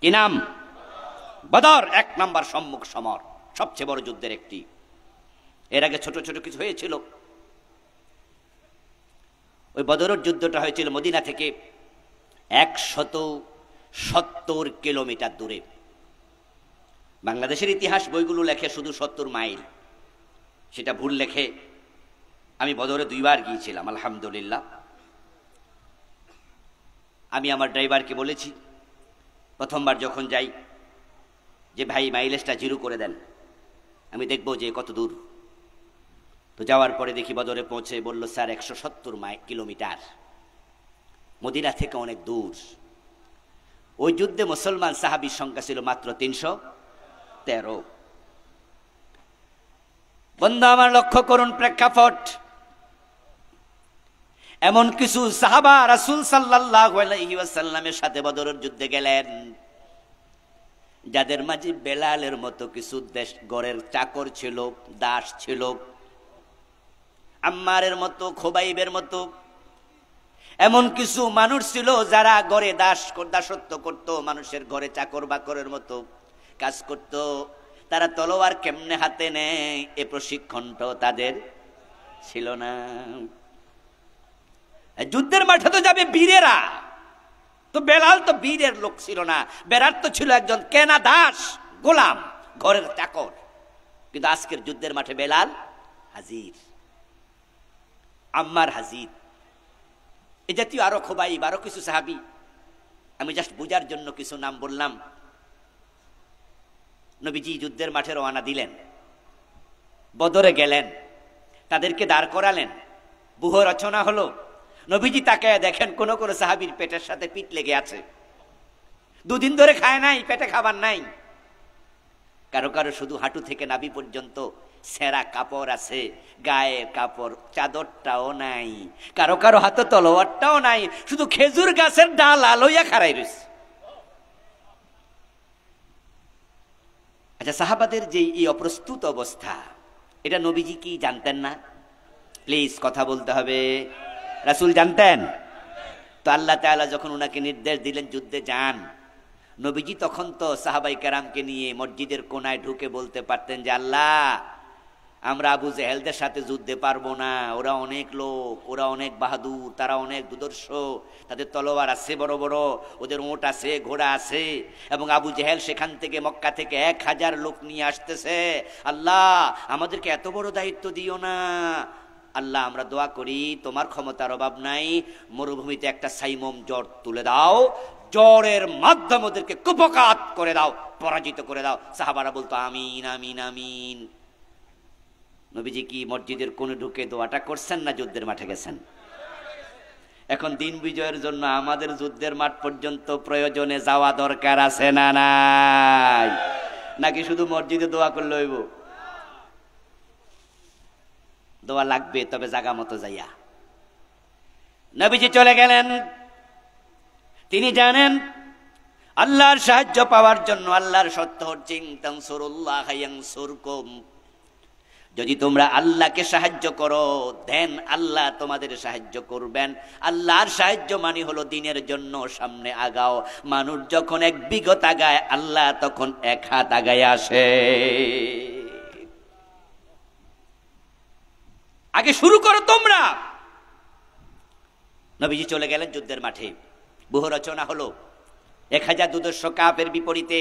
কি নাম? বদর। 1 নম্বর সম্মুখ সমর, সবচেয়ে বড় যুদ্ধের একটি। এর আগে ছোট ছোট কিছু হয়েছিল। ওই বদরের যুদ্ধটা হয়েছিল মদিনা থেকে 170 কিলোমিটার দূরে। বাংলাদেশের ইতিহাস বইগুলো লেখে শুধু 70 মাইল, সেটা ভুল লেখে। আমি বদরে 2 বার গিয়েছিলাম আলহামদুলিল্লাহ। আমি আমার ড্রাইভারকে বলেছি প্রথমবার যখন যাই যে ভাই মাইলেজটা 0 করে দেন, আমি দেখব যে কত দূর। তো যাওয়ার পরে দেখি বদরে পৌঁছে বলল স্যার 170 কিলোমিটার, মদিনা থেকে অনেক দূর। ওই যুদ্ধে মুসলমান সাহাবীর সংখ্যা ছিল মাত্র 313। বন্ধু আমার লক্ষ্য করুন প্রেক্ষাপট। এমন কিছু সাহাবা রাসূল সাল্লাল্লাহু আলাইহি ওয়াসাল্লামের সাথে বদরের যুদ্ধে গেলেন যাদের মাঝে বেলালের মতো কিছু গড়ের চাকর ছিল, দাস ছিল, আম্মারের মতো, খোবাইবের মতো এমন কিছু মানুষ ছিল যারা ঘরে দাসত্ব করত, মানুষের ঘরে চাকর বাকরের মতো কাজ করত। তারা তলোয়ার কেমনে হাতে নেয় এ প্রশিক্ষণটাও তাদের ছিল না। যুদ্ধের মাঠে তো যাবে বীরেরা, তো বেলাল তো বীরের লোক ছিল না, বেলাল তো ছিল একজন কেনা দাস, গোলাম, ঘরের চাকর। কিন্তু আজকের যুদ্ধের মাঠে বেলাল হাজির, আম্মার হাজির, এ জাতীয় আরো খোবাইব, আরো কিছু সাহাবী। আমি জাস্ট বুঝার জন্য কিছু নাম বললাম। নবীজি যুদ্ধের মাঠে রওনা দিলেন, বদরে গেলেন, তাদেরকে দাঁড় করালেন, ব্যূহ রচনা হলো। নবীজি তাকায় দেখেন কোন কোন সাহাবীর পেটের সাথে পিঠ লেগে আছে, 2 দিন ধরে খায় নাই, পেটে খাবার নাই। কারো কারো শুধু হাঁটু থেকে নাভি পর্যন্ত ছেঁড়া কাপড় আছে, গায়ে কাপড় চাদরটাও নাই, কারো কারো হাতে তলোয়ারটাও নাই, শুধু খেজুর গাছের ডাল আলোয়া খাড়াই রয়েছে। আচ্ছা, সাহাবাদের যে এই অপ্রস্তুত অবস্থা, এটা নবীজি কি জানতেন না? প্লিজ কথা বলতে হবে। রাসূল জানতেন তো? আল্লাহ তাআলা যখন উনাকে নির্দেশ দিলেন যুদ্ধে যান, নবীজি তখন তো সাহাবাই কেরামকে নিয়ে মসজিদের কোনায় ঢুকে বলতে পারতেন যে আল্লাহ, আমরা আবু জেহেলদের সাথে যুদ্ধে পারবো না, ওরা অনেক লোক, ওরা অনেক বাহাদুর, তারা অনেক দুর্ধর্ষ, তাদের তলোয়ার আছে বড় বড়, ওদের ওঁট আছে, ঘোড়া আছে, এবং আবু জেহেল সেখান থেকে মক্কা থেকে 1000 লোক নিয়ে আসতেছে। আল্লাহ, আমাদেরকে এত বড় দায়িত্ব দিও না। আল্লাহ, আমরা দোয়া করি, তোমার ক্ষমতার অভাব নাই, মরুভূমিতে একটা সাইমম জ্বর তুলে দাও, জ্বরের মাধ্যমে ওদেরকে কুপকাত করে দাও, পরাজিত করে দাও। সাহাবারা বলতো আমিন আমিন আমিন। নবীজি কি মসজিদের কোণে ঢুকে দোয়াটা করছেন না যুদ্ধের মাঠে গেছেন? এখন দিন বিজয়ের জন্য আমাদের যুদ্ধের মাঠ পর্যন্ত প্রয়োজনে যাওয়া দরকার আছে না নাই? নাকি শুধু মসজিদে দোয়া করলে হইব? দোয়া লাগবে, তবে জায়গা মতো যাইয়া। নবীজি চলে গেলেন। তিনি জানেন আল্লাহর সাহায্য পাওয়ার জন্য আল্লাহর সত্য হচ্ছে তানসুরুল্লাহ ইয়ানসুরকুম, যদি তোমরা আল্লাহকে সাহায্য করো দেন আল্লাহ তোমাদের সাহায্য করবেন। আল্লাহর সাহায্য মানে হলো দিনের জন্য সামনে আগাও। মানুষ যখন 1 বিঘত আগায়, আল্লাহ তখন 1 হাত আগায় আসে। আগে শুরু করো তোমরা। নবীজি চলে গেলেন যুদ্ধের মাঠে, ব্যূহ রচনা হলো। 1200 কাফের বিপরীতে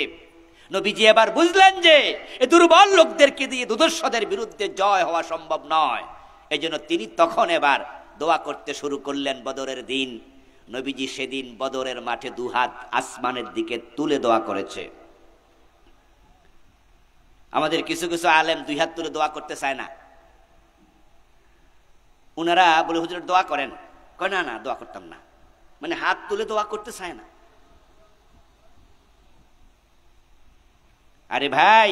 নবীজি এবার বুঝলেন যে এই দুর্বল লোকদেরকে দিয়ে দুর্ধর্ষদের বিরুদ্ধে জয় হওয়া সম্ভব নয়। এজন্য তিনি তখন এবার দোয়া করতে শুরু করলেন। বদরের দিন নবীজি সেদিন বদরের মাঠে 2 হাত আসমানের দিকে তুলে দোয়া করেছে। আমাদের কিছু কিছু আলেম 2 হাত তুলে দোয়া করতে চায় না। উনারা বলে হুজুর দোয়া করেন, কয় না না দোয়া করতাম না, মানে হাত তুলে দোয়া করতে চায় না। আরে ভাই,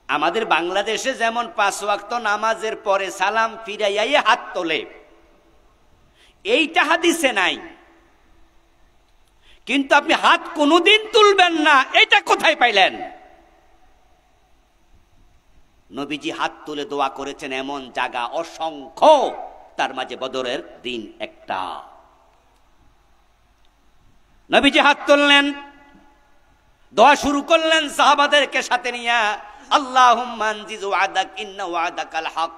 আমাদের বাংলাদেশে যেমন 5 ওয়াক্ত নামাজের পরে সালাম ফিরাইয়া হাত তোলে, এইটা হাদিসে নাই। কিন্তু আপনি হাত কোনোদিন তুলবেন না, এটা কোথায় পাইলেন? নবীজি হাত তুলে দোয়া করেছেন এমন জায়গা অসংখ্য, তার মাঝে বদরের দিন একটা। নবীজি হাত তুললেন, দোয়া শুরু করলেন সাহাবাদেরকে সাথে নিয়ে। আল্লাহুম্মা আনজিজ ওয়াদাক ইন্না ওয়াদাকাল হক,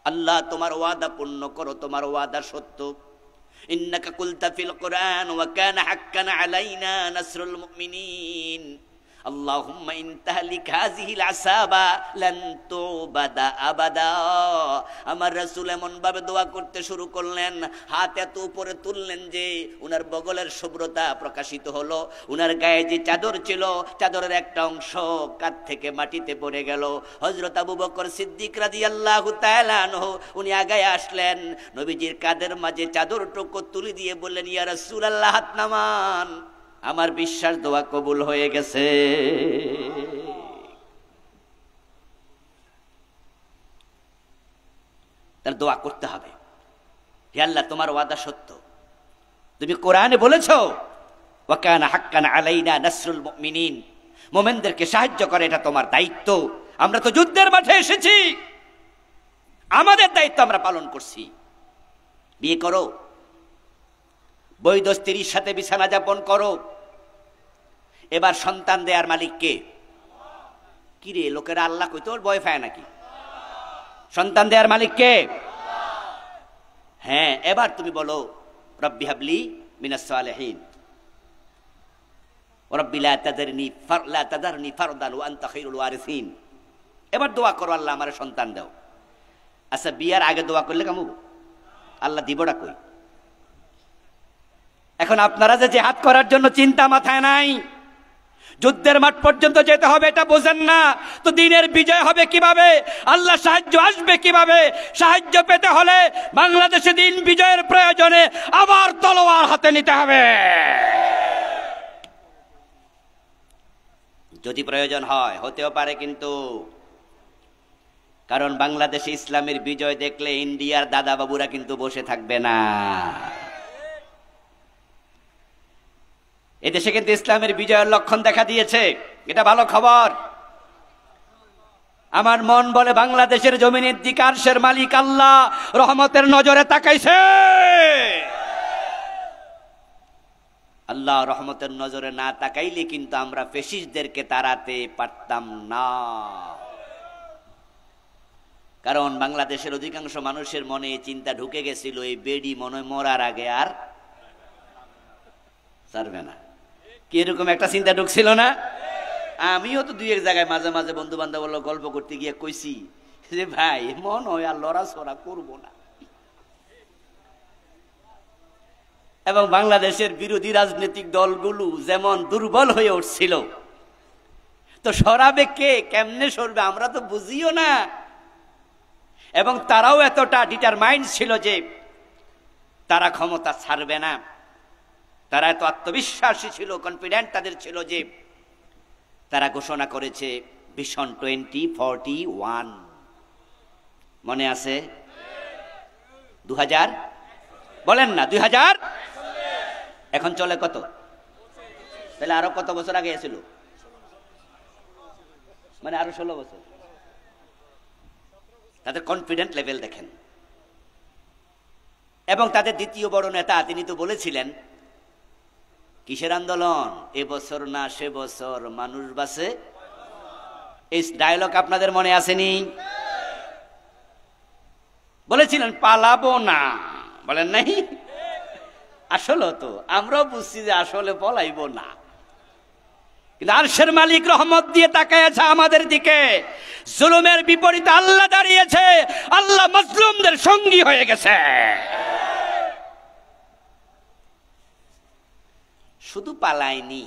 আল্লাহ তোমার ওয়াদা পূর্ণ করো, তোমার ওয়াদা সত্য। ইন্নাকা কুলতা ফিল কুরআন ওয়া কানা হাক্কান আলাইনা নাসরুল মুমিনিন। আল্লাহুম্মা ইন তাহলিক হাযিহিল আসাবা লান তুবাদা আবাদা। আমার রাসূল এমন ভাবে দোয়া করতে শুরু করলেন, হাত এত উপরে তুললেন যে উনার বগলের শুভ্রতা প্রকাশিত হলো। উনার গায়ে যে চাদর ছিল, চাদরের একটা অংশ কাঁধ থেকে মাটিতে পড়ে গেল। হযরত আবু বকর সিদ্দিক রাদিয়াল্লাহু তাআলা আনহু উনি আগায় আসলেন, নবীজির কাঁধের মাঝে চাদরটুকু তুলে দিয়ে বললেন, ইয়া রাসূলুল্লাহ হাত নামান, আমার বিশ্বাস দোয়া কবুল হয়ে গেছে। তার দোয়া করতে হবে, হে আল্লাহ তোমার ওয়াদা সত্য, তুমি কোরআনে বলেছো ওয়া কানা হাক্কান আলাইনা নাসরুল মুমিনিন, মুমিনদেরকে সাহায্য করে এটা তোমার দায়িত্ব। আমরা তো যুদ্ধের মাঠে এসেছি, আমাদের দায়িত্ব আমরা পালন করছি। বিয়ে করো, বৈধ স্ত্রীর সাথে বিছানা যাপন করো। এবার সন্তান দেয়ার মালিক কে? কি রে, লোকেরা আল্লাহ কইতো, ওর ভয় পায় নাকি? সন্তান দেয়ার মালিক কে? হ্যাঁ, এবার তুমি বলো রব্বি হাবলি মিনাস সালিহিন ওয়া রব্বি লা তাদারনি ফারদান ওয়া আনতা খায়রুল ওয়ারিসিন। এবার দোয়া করো, আল্লাহ আমারে সন্তান দাও। আচ্ছা, বিয়ার আগে দোয়া করলে কামু? আল্লাহ দিবটা কই? এখন আপনারা যে জিহাদ করার জন্য চিন্তা মাথায় নাই, যুদ্ধের মাঠ পর্যন্ত যেতে হবে এটা বোঝেন না, তো দিনের বিজয় হবে কিভাবে? আল্লাহ সাহায্য আসবে কিভাবে? সাহায্য পেতে হলে বাংলাদেশে দিন বিজয়ের প্রয়োজনে আবার তলোয়ার হাতে নিতে হবে। যদি প্রয়োজন হয় হতেও পারে, কিন্তু কারণ বাংলাদেশে ইসলামের বিজয় দেখলে ইন্ডিয়ার দাদা বাবুরা কিন্তু বসে থাকবে না। এদেশে কিন্তু ইসলামের বিজয়ের লক্ষণ দেখা দিয়েছে, এটা ভালো খবর। আমার মন বলে বাংলাদেশের জমিনের দিকে আরশের মালিক আল্লাহ রহমতের নজরে তাকাইছে। আল্লাহ রহমতের নজরে না তাকাইলে কিন্তু আমরা ফ্যাসিস্টদেরকে তাড়াতে পারতাম না। কারণ বাংলাদেশের অধিকাংশ মানুষের মনে চিন্তা ঢুকে গেছিল, এই বেডি মনে মরার আগে আর ছাড়বে না। কি এরকম একটা চিন্তা ঢুকছিল না? আমিও তো দুই এক জায়গায় মাঝে মাঝে বন্ধু বান্ধব গল্প করতে গিয়ে কইছি যে ভাই মন হয় আর লড়াছড়া করবো না। এবং বাংলাদেশের বিরোধী রাজনৈতিক দলগুলো যেমন দুর্বল হয়ে উঠছিল, তো সরাবে কে, কেমনে সরবে আমরা তো বুঝিও না। এবং তারাও এতটা ডিটারমাইন্ড ছিল যে তারা ক্ষমতা ছাড়বে না। তারা এত আত্মবিশ্বাসী ছিল, কনফিডেন্ট তাদের ছিল যে তারা ঘোষণা করেছে ভিশন 2041। মনে আছে? 2000 বলেন না, 2000 এখন চলে কত? তাহলে আরো কত বছর আগে ছিল? মানে আরো 16 বছর। তাদের কনফিডেন্ট লেভেল দেখেন। এবং তাদের দ্বিতীয় বড় নেতা তিনি তো বলেছিলেন, কিসের আন্দোলন? এবছর না সে বছর মানুষ বাঁচে। এই ডায়লগ আপনাদের মনে আসেনি? বলেছিলেন পালাবো না, বলেন নাই? আসলে তো আমরাও বুঝছি যে আসলে পলাইবো না, কিন্তু আরশের মালিক রহমত দিয়ে তাকায় আছে আমাদের দিকে। জুলুমের বিপরীতে আল্লাহ দাঁড়িয়েছে, আল্লাহ মাজলুমদের সঙ্গী হয়ে গেছে। শুধু পালায়নি,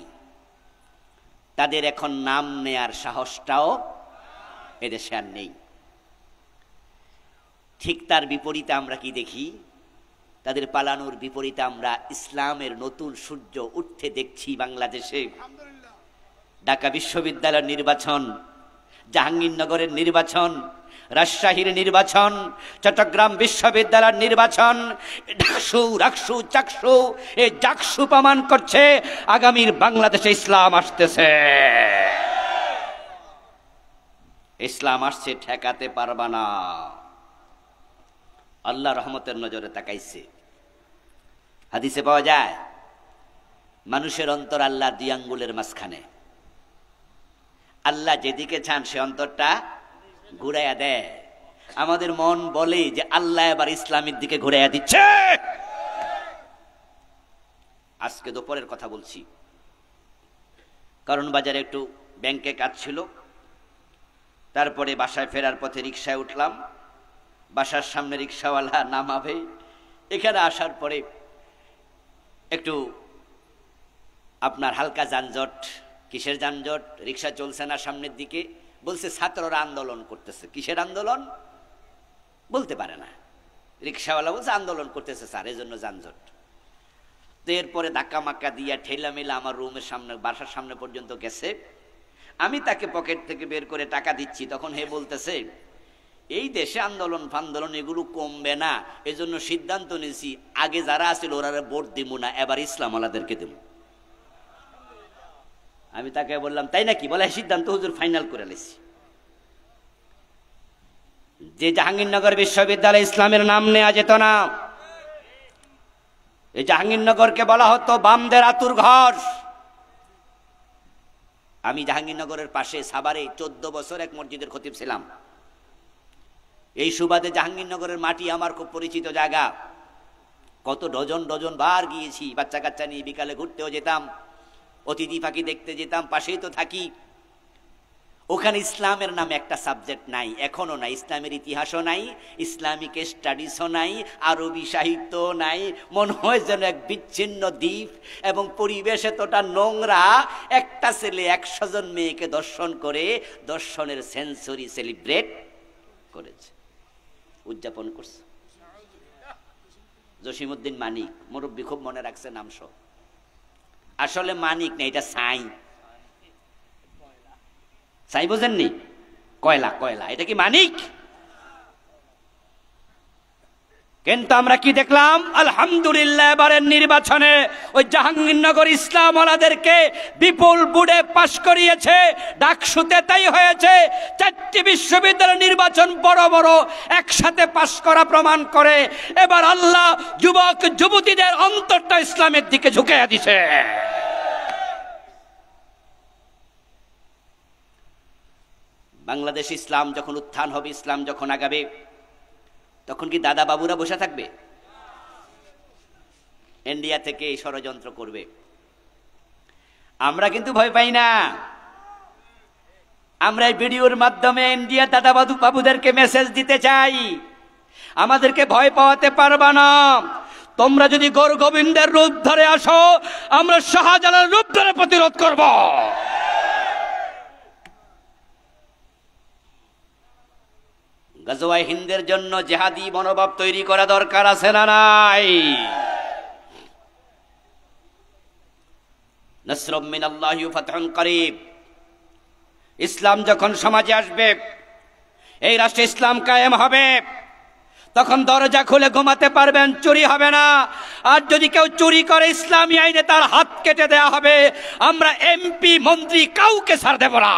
তাদের এখন নাম নেয়ার সাহসটাও এদেশে আর নেই। ঠিক তার বিপরীতে আমরা কি দেখি? তাদের পালানোর বিপরীতে আমরা ইসলামের নতুন সূর্য উঠতে দেখছি বাংলাদেশে। ঢাকা বিশ্ববিদ্যালয়ের নির্বাচন, জাহাঙ্গীরনগরের নির্বাচন, রাজশাহীর নির্বাচন, চট্টগ্রাম বিশ্ববিদ্যালয়ের নির্বাচন, ডাকসু রাকসু চাকসু, এই জাকসু প্রমাণ করছে আগামীর বাংলাদেশে ইসলাম আসতেছে। ইসলাম আসছে, ঠেকাতে পারবা না। আল্লাহ রহমতের নজরে তাকাইছে। হাদিসে পাওয়া যায় মানুষের অন্তর আল্লাহ 2 আঙ্গুলের মাঝখানে। আল্লাহ যেদিকে চান সে অন্তরটা ঘুরাইয়া দেয়। আমাদের মন বলে যে আল্লাহ এবার ইসলামের দিকে ঘুরে দিচ্ছে। আজকে দুপুরের কথা বলছি, কারণ বাজারে একটু ব্যাংকে কাজ ছিল, তারপরে বাসায় ফেরার পথে রিকশায় উঠলাম, বাসার সামনে রিকশাওয়ালা নামাবে, এখানে আসার পরে একটু আপনার হালকা যানজট। কিসের যানজট? রিকশা চলছে না সামনের দিকে, বলছে ছাত্ররা আন্দোলন করতেছে। কিসের আন্দোলন বলতে পারে না, রিকশাওয়ালা বলছে আন্দোলন করতেছে স্যার, এই জন্য যানজট। তো এরপরে ধাক্কা মাক্কা দিয়া ঠেলা মেলা আমার রুমের সামনে, বাসার সামনে পর্যন্ত গেছে। আমি তাকে পকেট থেকে বের করে টাকা দিচ্ছি, তখন হে বলতেছে এই দেশে আন্দোলন ফান্দোলন এগুলো কমবে না, এজন্য সিদ্ধান্ত নিয়েছি আগে যারা আছিল ওরা ভোট দিব না, এবার ইসলামওয়ালাদেরকে দেব। আমি তাকে বললাম তাই নাকি? বলে সিদ্ধান্ত হুজুর ফাইনাল করে লেছি। যে জাহাঙ্গীরনগর বিশ্ববিদ্যালয় ইসলামের নাম নেওয়া যেত না, এই জাহাঙ্গীরনগরকে বলা হতো বামদের আতুর ঘর। আমি জাহাঙ্গীরনগরের পাশে সাভারে 14 বছর এক মসজিদের খতিব ছিলাম। এই সুবাদে জাহাঙ্গীরনগরের মাটি আমার খুব পরিচিত জায়গা। কত ডজন ডজন বার গিয়েছি, বাচ্চা কাচ্চা নিয়ে বিকালে ঘুরতেও যেতাম, অতিথি পাখি দেখতে যেতাম, পাশেই তো থাকি। ওখানে ইসলামের নামে একটা সাবজেক্ট নাই, এখনো নাই। ইসলামের ইতিহাসও নাই, ইসলামিক স্টাডিজও নাই, আরবি সাহিত্য নাই। মনে হয় যেন এক বিচ্ছিন্ন দ্বীপ, এবং পরিবেশ এতটা নোংরা। একটা ছেলে 100 জন মেয়েকে দর্শন করে দর্শনের সেঞ্চুরি সেলিব্রেট করেছে, উদযাপন করছে। জসিমউদ্দিন মানিক মুরব্বী খুব মনে রাখছে নাম সহ। আসলে মানিক না, এটা সাই। সাই বোঝেননি? কয়লা, কয়লা, এটা কি মানিক? কিন্তু আমরা কি দেখলাম? আলহামদুলিল্লাহ এবারের নির্বাচনে ওই জাহাঙ্গীরনগর ইসলামওয়ালাদেরকে বিপুল বুড়ে পাশ করিয়েছে। ডাকসুতে তাই হয়েছে। 4টি বিশ্ববিদ্যালয় নির্বাচন বড় বড় একসাথে পাশ করা প্রমাণ করে এবার আল্লাহ যুবক যুবতীদের অন্তরটা ইসলামের দিকে ঝুঁকিয়ে দিছে। বাংলাদেশ ইসলাম যখন উত্থান হবে, ইসলাম যখন আগাবে, তখন কি দাদা বাবুরা বসে থাকবে? ইন্ডিয়া থেকে ষড়যন্ত্র করবে। আমরা কিন্তু ভয় পাই না। আমরা এই ভিডিওর মাধ্যমে ইন্ডিয়া দাদা বাবুদেরকে মেসেজ দিতে চাই, আমাদেরকে ভয় পাওয়াতে পারবা না। তোমরা যদি গৌর গোবিন্দের রূপ ধরে আসো, আমরা শাহজালালের রূপ ধরে প্রতিরোধ করব। গাজওয়ায়ে হিন্দের জন্য জিহাদি মনোভাব তৈরি করা দরকার আছে না নাই? নাসরুম মিনাল্লাহি ওয়া ফাতহুন করিব। ইসলাম যখন সমাজে আসবে, এই রাষ্ট্রে ইসলাম কায়েম হবে, তখন দরজা খুলে ঘুমাতে পারবেন, চুরি হবে না। আর যদি কেউ চুরি করে ইসলামী আইনে তার হাত কেটে দেয়া হবে। আমরা এমপি মন্ত্রী কাউকে ছাড় দেব না।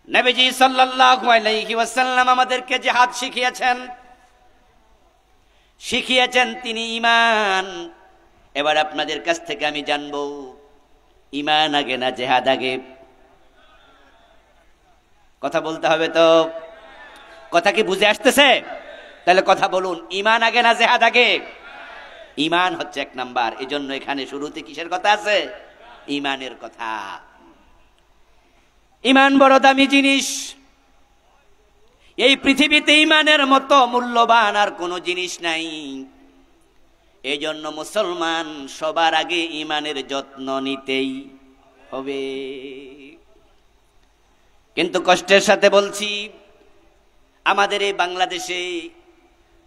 নবীজি সাল্লাল্লাহু আলাইহি ওয়াসাল্লাম আমাদেরকে জিহাদ শিখিয়েছেন তিনি ঈমান। এবার আপনাদের কাছ থেকে আমি জানবো, ঈমান আগে না জিহাদ আগে? কথা বলতে হবে তো। কথা কি বুঝে আসতেছে? তাহলে কথা বলুন, ঈমান আগে না জিহাদ আগে? ঈমান হচ্ছে 1 নাম্বার। এজন্য এখানে শুরুতে কিসের কথা আছে? ঈমানের কথা। ঈমান বড় দামি জিনিস। এই পৃথিবীতে ঈমানের মতো মূল্যবান আর কোনো জিনিস নাই। এই জন্য মুসলমান সবার আগে ঈমানের যত্ন নিতেই হবে। কিন্তু কষ্টের সাথে বলছি, আমাদের এই বাংলাদেশে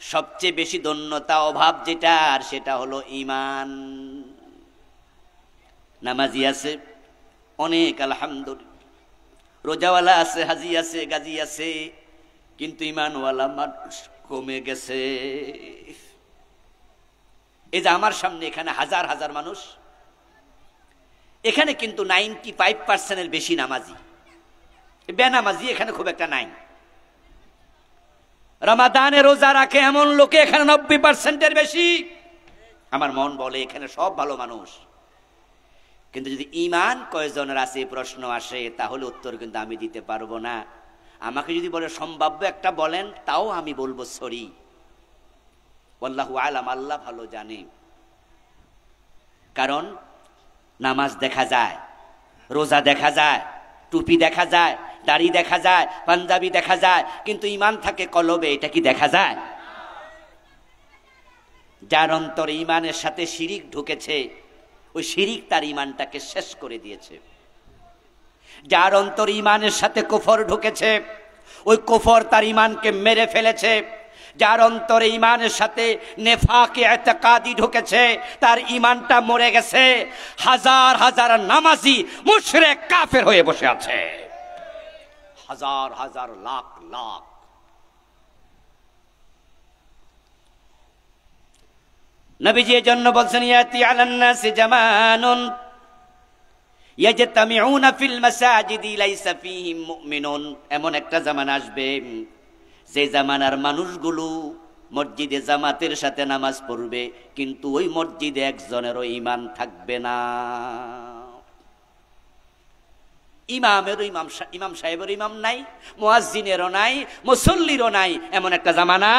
সবচেয়ে বেশি দন্যতা, অভাব যেটা, আর সেটা হলো ঈমান। নামাজি আছে অনেক, আলহামদুলিল্লাহ, রোজাওয়ালা আছে, হাজি আছে, গাজী আছে, কিন্তু ঈমানওয়ালা মানুষ কমে গেছে। এই যে আমার সামনে এখানে হাজার হাজার মানুষ, এখানে কিন্তু 95% বেশি নামাজি। বেনামাজি এখানে খুব একটা নাই। রমাদানে রোজা রাখে এমন লোকে এখানে 90% বেশি। আমার মন বলে এখানে সব ভালো মানুষ, কিন্তু যদি ইমান কয়জনের আছে প্রশ্ন আসে, তাহলে উত্তর কিন্তু আমি দিতে পারবো না। আমাকে যদি বলে সম্ভাব্য একটা বলেন, তাও আমি বলবো সরি, আল্লাহু আলাম, আল্লাহ ভালো জানে। কারণ নামাজ দেখা যায়, রোজা দেখা যায়, টুপি দেখা যায়, দাড়ি দেখা যায়, পাঞ্জাবি দেখা যায়, কিন্তু ইমান থাকে কলবে, এটা কি দেখা যায়? যার অন্তরে ইমানের সাথে শিরিক ঢুকেছে, ওই শিরিক তার ইমানটাকে শেষ করে দিয়েছে। যার অন্তরে ইমানের সাথে কুফর ঢুকেছে, ওই কুফর তার ইমানকে মেরে ফেলেছে। যার অন্তরে ইমানের সাথে নেফাকে ইতিকাদি ঢুকেছে, তার ইমানটা মরে গেছে। হাজার হাজার নামাজি মুশরিক কাফের হয়ে বসে আছে, হাজার হাজার লাখ লাখ। নবীজি এর জন্য বলছেন, ইয়াতি আলান নাসি জামানুন ইয়াজতামিউনা ফিল মাসাজিদি লাইসা ফীহিম মুমিনুন। এমন একটা জামানা আসবে, যে জামানার মানুষগুলো মসজিদে জামাতের সাথে নামাজ পড়বে, কিন্তু ওই মসজিদে একজনেরও ঈমান থাকবে না। ইমামেরও ইমাম সাহেবেরও ইমাম নাই, মুয়াজ্জিনেরও নাই, মুসল্লিরও নাই। এমন একটা জামানা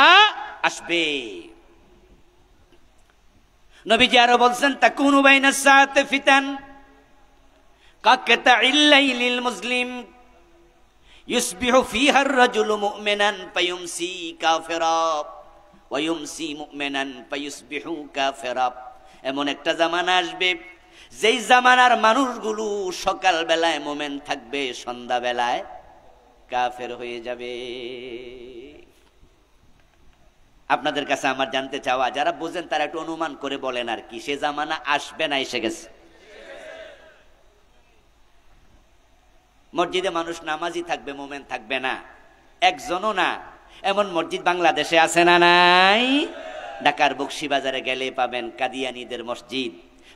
আসবে। নবীজি আরো বলছেন, তাকুনু বাইনাস সাআতি ফিতান কাকতাইল লাইলিল মুসলিম ইউসবিহু ফিহা আর-রাজুলু মুমিনান ফায়ুমসি কাফিরা ওয়া ইউমসি মুমিনান ফায়ুসবিহু কাফিরা। এমন একটা জামানা আসবে, যেই জামানার মানুষগুলো সকাল বেলায় মুমিন থাকবে, সন্ধ্যা বেলায় কাফের হয়ে যাবে। আপনাদের কাছে আমার জানতে চাওয়া, যারা বুঝেন তারা একটু অনুমান করে বলেন আর কি, সে জামানা আসবে না এসে গেছে? মসজিদে মানুষ নামাজি থাকবে, মুমিন থাকবে না, একজনও না। এমন মসজিদ বাংলাদেশে আছে না নাই? ঢাকার বকশীবাজারে গেলে পাবেন কাদিয়ানীদের মসজিদ,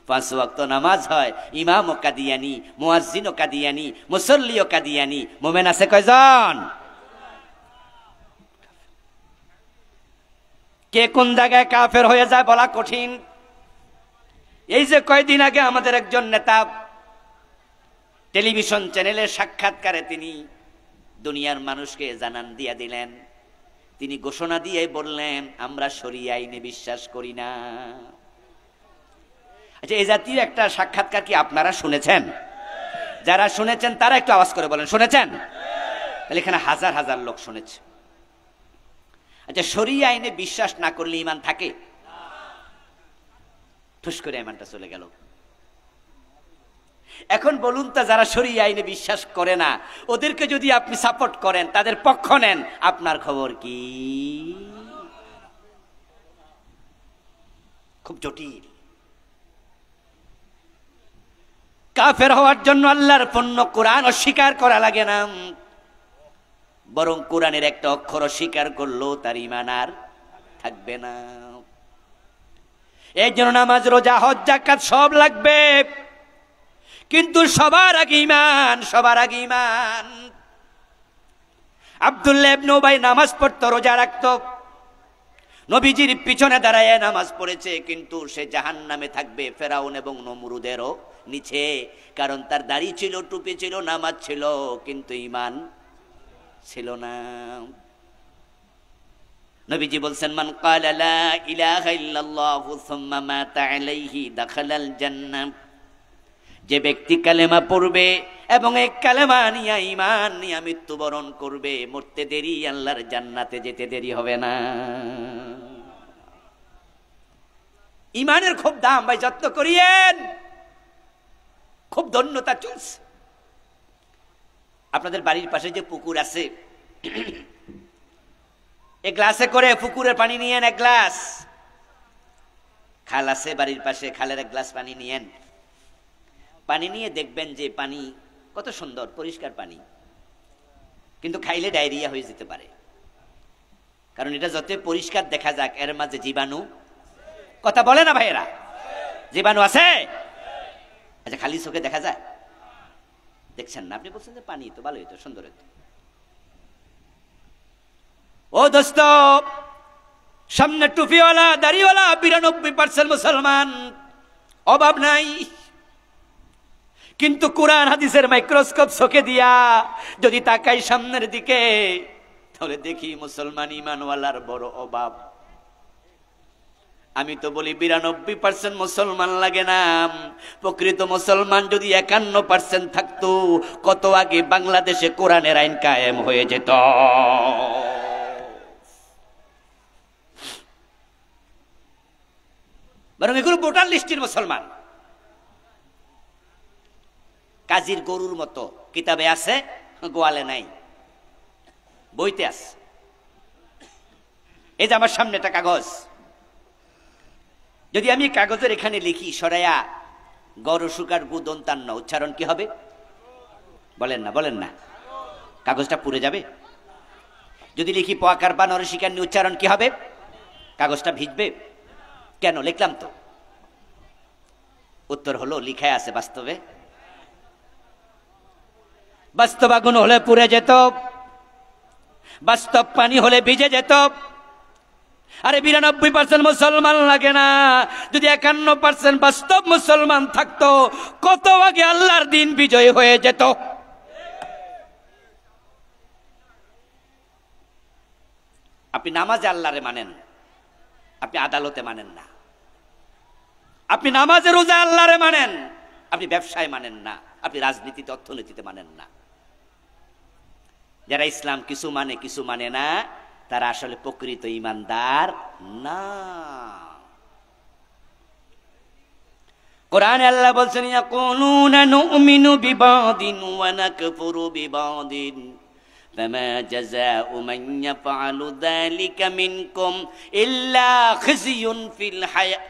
5 ওয়াক্ত নামাজ হয়, ইমামও কাদিয়ানী, মুয়াজ্জিনও কাদিয়ানী, মুসল্লিও কাদিয়ানী। মুমিন আছে কয়জন? কে কোন জায়গায় কাফের হয়ে যায় বলা কঠিন। এই যে কয়দিন আগে আমাদের একজন নেতা টেলিভিশন চ্যানেলের সাক্ষাৎকারে তিনি দুনিয়ার মানুষকে জানান দিয়ে দিলেন, তিনি ঘোষণা দিয়ে বললেন, আমরা শরিয়া আইনে বিশ্বাস করি না। আচ্ছা, এই জাতীয় একটা সাক্ষাৎকার কি আপনারা শুনেছেন? যারা শুনেছেন তারা একটু আওয়াজ করে বলেন, শুনেছেন? তাহলে এখানে হাজার হাজার লোক শুনেছে। আচ্ছা, শরিয়া আইনে বিশ্বাস না করলে ঈমান থাকে? ঠুস করে ঈমানটা চলে গেল। এখন বলুন তো, যারা শরিয়া আইনে বিশ্বাস করে না, ওদেরকে যদি আপনি সাপোর্ট করেন, তাদের পক্ষ নেন, আপনার খবর কি? খুব জটিল। কাফের হওয়ার জন্য আল্লাহর পণ্য কোরআন অস্বীকার করা লাগে না, বরং কোরআনের একটা অক্ষর অস্বীকার করলো তার ঈমান আর থাকবে না। এই জন্য নামাজ, রোজা, হজ, যাকাত সব লাগবে, কিন্তু সবার আগে ঈমান, সবার আগে ঈমান। আব্দুল্লাহ ইবনে উবাই নামাজ পড়তো, রোজা রাখতো, নবীজির পিছনে দাঁড়ায় নামাজ পড়েছে, কিন্তু সে জাহান্নামে থাকবে ফেরাউন এবং নমরুদেরও নিচে। কারণ তার দাড়ি ছিল, টুপি ছিল, নামাজ ছিল, কিন্তু ঈমান ছিল না। নবীজি বলছেন, মান ক্বালা লা ইলাহা ইল্লাল্লাহু সুম্মা মাতা আলাইহি দাখালাল জান্নাহ। যে ব্যক্তি কালেমা পড়বে এবং এই কালেমা নিয়ে ঈমান নিয়ে মৃত্যুবরণ করবে, মরতে দেরি, আল্লাহর জান্নাতে যেতে দেরি হবে না। ঈমানের খুব দাম ভাই, যত্ন করিয়েন, খুব ধন্যতা চলছে। আপনাদের বাড়ির পাশে যে পুকুর আছে, এক গ্লাসে করে পুকুরের পানি নিয়েন, এক গ্লাস। খাল আছে বাড়ির পাশে, খালের এক গ্লাস পানি নিয়েন। পানি নিয়ে দেখবেন যে পানি কত সুন্দর পরিষ্কার পানি, কিন্তু খাইলে ডায়রিয়া হয়ে যেতে পারে। কারণ এটা যত পরিষ্কার দেখা যাক, এর মাঝে জীবাণু, কথা বলে না ভাইয়েরা, জীবাণু আছে। আচ্ছা, খালি চোখে দেখা যায়? দেখছেন না? আপনি বলছেন যে পানি তো ভালো হইতো, সুন্দর হইতো। ও দোস্ত, সামনে টুপিওয়ালা, দাড়িওয়ালা 92% মুসলমান, অভাব নাই। কিন্তু কোরআন হাদিসের মাইক্রোস্কোপ চোখে দিয়া যদি তাকাই সামনের দিকে, তাহলে দেখি মুসলমান ইমানওয়ালার বড় অভাব। আমি তো বলি 92% মুসলমান লাগে না। প্রকৃত মুসলমান যদি 51% থাকতো, কত আগে বাংলাদেশে কোরআনের আইন কায়েম হয়ে যেত। বরং এগুলো ভোটার লিস্টের মুসলমান, কাজীর গরুর মতো কিতাবে আছে, গোয়ালে নাই, বইতে আছে। এই যে আমার সামনে একটা কাগজ, যদি আমি কাগজের এখানে লিখি সরাইয়া গরু সুকার গু দন্তান্ন, উচ্চারণ কি হবে? বলেন না, বলেন না। কাগজটা পুড়ে যাবে। যদি লিখি পোয়াকার বানর শিকার, উচ্চারণ কি হবে? কাগজটা ভিজবে। কেন? লিখলাম তো। উত্তর হলো লিখায় আছে বাস্তবে। বাস্তব আগুন হলে পুড়ে যেত, বাস্তব পানি হলে ভিজে যেত। আরে 92% মুসলমান লাগে না। যদি 51% বাস্তব মুসলমান থাকতো, কত আগে আল্লাহর দিন বিজয় হয়ে যেত। আপনি নামাজে আল্লাহরে মানেন, আপনি আদালতে মানেন না। আপনি নামাজে রোজা আল্লাহরে মানেন, আপনি ব্যবসায় মানেন না, আপনি রাজনীতিতে অর্থনীতিতে মানেন না। যারা ইসলাম কিছু মানে কিছু মানে না, তারা আসলে প্রকৃত ঈমানদার না। কোরআনে আল্লাহ বলছেন, ইয়াকুলুনা নুমিনু বিবাদিন ওয়া নাকফুরু বিবাদিন ফামা জাযাউ মান ইয়াফআলু যালিকা মিনকুম ইল্লা খিzyun ফিল হায়া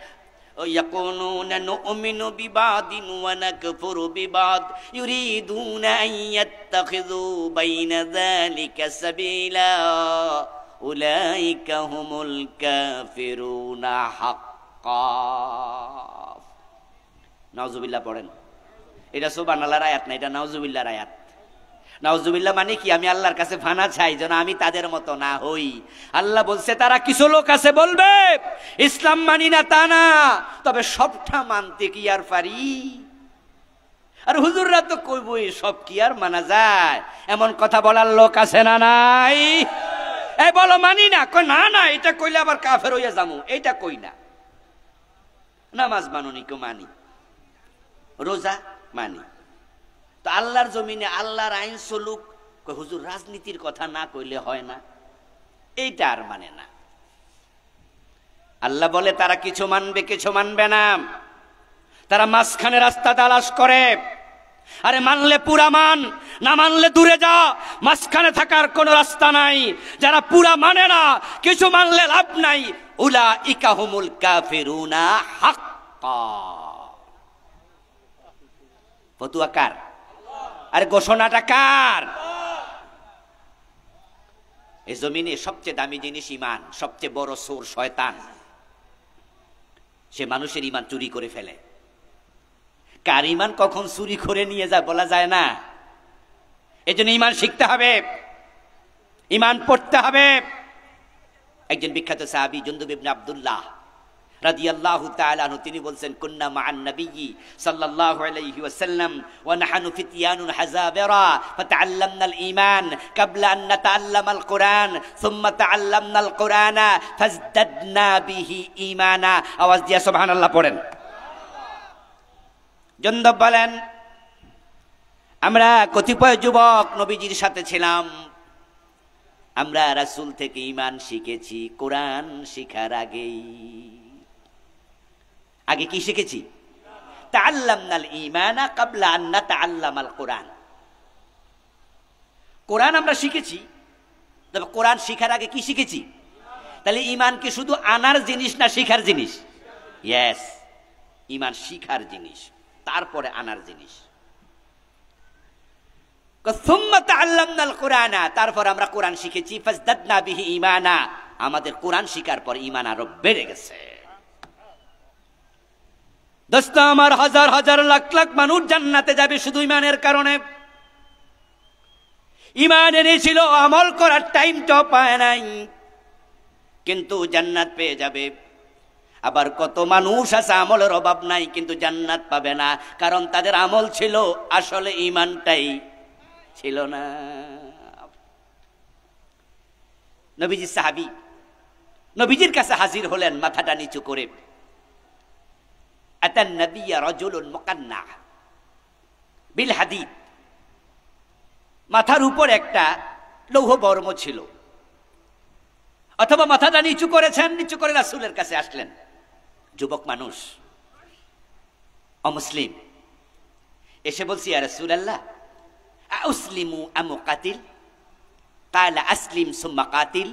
يقولون نؤمن ببعض ونكفر ببعض يريدون أن يتخذوا بين ذلك سبيلا أولئك هم الكافرون حقا। নাউজুবিল্লাহ পড়েন। এটা সুবহানাল্লাহর আয়াত না, এটা নাউজুবিল্লাহর আয়াত। নাউজুবিল্লাহ মানে কি? আমি আল্লাহর কাছে ফানা চাই যেন আমি তাদের মতো না হই। আল্লাহ বলছে তারা কিছু লোক আছে বলবে ইসলাম মানি না, তা না, তবে সবটা মানতে কি আর পারি? আর হুজুররা তো কইবই সব কি আর মানা যায়, এমন কথা বলার লোক আছে না নাই? এই বলো মানি না, কই না না, এটা কইলে আবার কাফের হইয়া যামু, এটা কই না। নামাজ মানুনি কেউ মানি, রোজা মানি, তো আল্লাহর জমিনে আল্লাহর আইন চলুক, হুজুর রাজনীতির কথা না কইলে হয় না, এইটা আর মানে না। আল্লাহ বলে তারা কিছু মানবে কিছু মানবে না, তারা মাঝখানে রাস্তা তালাশ করে। আরে মানলে পুরা মান, না মানলে দূরে যা, মাঝখানে থাকার কোন রাস্তা নাই। যারা পুরা মানে না, কিছু মানলে লাভ নাই, উলাইকা হুমুল কাফিরুনা হাক্কা। ফতুয়া কার? আরে ঘোষণাটা কার? এই জমিনে সবচেয়ে দামি জিনিস ঈমান, সবচেয়ে বড় চোর শয়তান। সে মানুষের ঈমান চুরি করে ফেলে। কার ঈমান কখন চুরি করে নিয়ে যায় বলা যায় না। এজন্য ঈমান শিখতে হবে, ঈমান পড়তে হবে। একজন বিখ্যাত সাহাবী জুনদুব ইবনে আব্দুল্লাহ রাদিয়াল্লাহু তাআলা আনহু, তিনি বলছেন, কুন্না মা'আন নাবিয়্যি সাল্লাল্লাহু আলাইহি ওয়াসাল্লাম ওয়া নাহনু ফিতয়ানুন হাযাবিরা ফাতাআল্লামনাল ঈমান ক্বাবলা আন নাতাআল্লামাল কুরআন সুম্মা তাআল্লামনাল কুরআনা ফাজদাদনা বিহি ঈমানা। আওয়াজ দিয়া সুবহানাল্লাহ পড়েন। জুনদুব বলেন, আমরা কতিপয় যুবক নবীজির সাথে ছিলাম, আমরা রাসূল থেকে ঈমান শিখেছি কোরআন শিখার আগেই। আগে কি শিখেছি? তাআল্লামনাল ঈমানা ক্বাবলা আন নাতাআল্লামাল কুরআন। কোরআন আমরা শিখেছি, তবে কোরআন শিখার আগে কি শিখেছি? তাহলে ঈমান কি শুধু আনার জিনিস না শিখার জিনিস? ইয়েস, ঈমান শিখার জিনিস, তারপরে আনার জিনিস। সুম্মা তাআল্লামনাল কুরআনা, তারপর আমরা কোরআন শিখেছি, ফাজদাদনা বিহি ঈমানা, আমাদের কোরআন শিখার পর ঈমান আরো বেড়ে গেছে। দোস্ত আমার, হাজার হাজার লাখ লাখ মানুষ জান্নাতে যাবে শুধু ঈমানের কারণে। ঈমান এনেছিল, আমল করার টাইমটাও পায় নাই, কিন্তু জান্নাত পেয়ে যাবে। আবার কত মানুষ আছে আমলের অভাব নাই কিন্তু জান্নাত পাবে না, কারণ তাদের আমল ছিল আসলে ঈমানটাই ছিল না। নবীজি সাহাবী নবীজির কাছে হাজির হলেন মাথাটা নিচু করে। আতান নবিয়্যা রাজুলুন মুকান্না বিল হাদিদ, মাথার উপর একটা লৌহ বর্ম ছিল, অথবা মাথাটা নিচু করেছেন, নিচু করে রাসূলের কাছে আসলেন। যুবক মানুষ, অমুসলিম, এসে বলছি ইয়া রাসূলুল্লাহ আউসলিমু আম কাতিল? قال أسلم ثم قاتل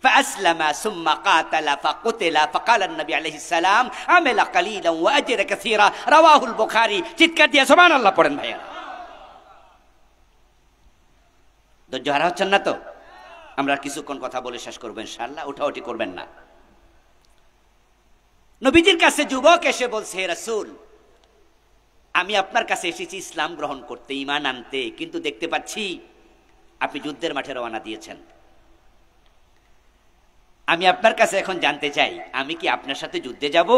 فأسلم ثم قاتل فقتل فقال النبي عليه السلام عمل قليلا وأجر كثيرا رواه البخاري। চিৎকার দিয়ে সুবহানাল্লাহ পড়েন ভাইয়া। ধৈর্য হারা হচ্ছেন না তো? আমরা কিছুক্ষণ কথা বলে শেষ করবো ইনশাআল্লাহ, উঠাউঠি করবেন না। নবীজির কাছে যুবক এসে বলছে, হে রাসূল, আমি আপনার কাছে এসেছি ইসলাম গ্রহণ করতে, ঈমান আনতে, কিন্তু দেখতে পাচ্ছি আপনি যুদ্ধের মাঠে রওনা দিয়েছেন। আমি আপনার কাছে এখন জানতে চাই, আমি কি আপনার সাথে যুদ্ধে যাব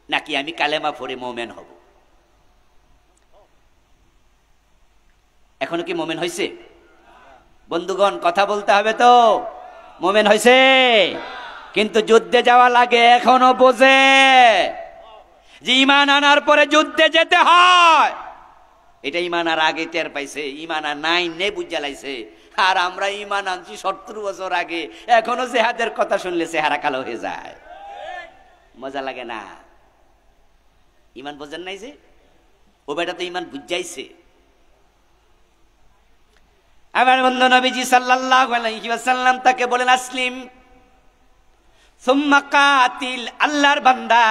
নাকি আমি কালেমা পড়ে মুমিন হব? এখনো কি মুমিন হইছে? বন্ধুগণ কথা বলতে হবে তো। মুমিন হইছে কিন্তু যুদ্ধে যাওয়া লাগে, এখনো বোঝে যে ঈমান আনার পরে যুদ্ধে যেতে হয়। এটা ঈমান আর আগে টের পাইছে, ঈমান আর নাই নে বুঝা লাইছে। আর আমরা ঈমান আনছি 70 বছর আগে, এখনো জিহাদের কথা শুনলে চেহারা কালো হয়ে যায়, মজা লাগে না। ঈমান বোঝেন নাই যে ও বেটা তো ঈমান বুঝাইছে। আমার বন্ধু নবীজি সাল্লাল্লাহু আলাইহি ওয়াসাল্লাম তাকে বলেন আসলিম সুম্মা কাতিল, আল্লাহর বান্দা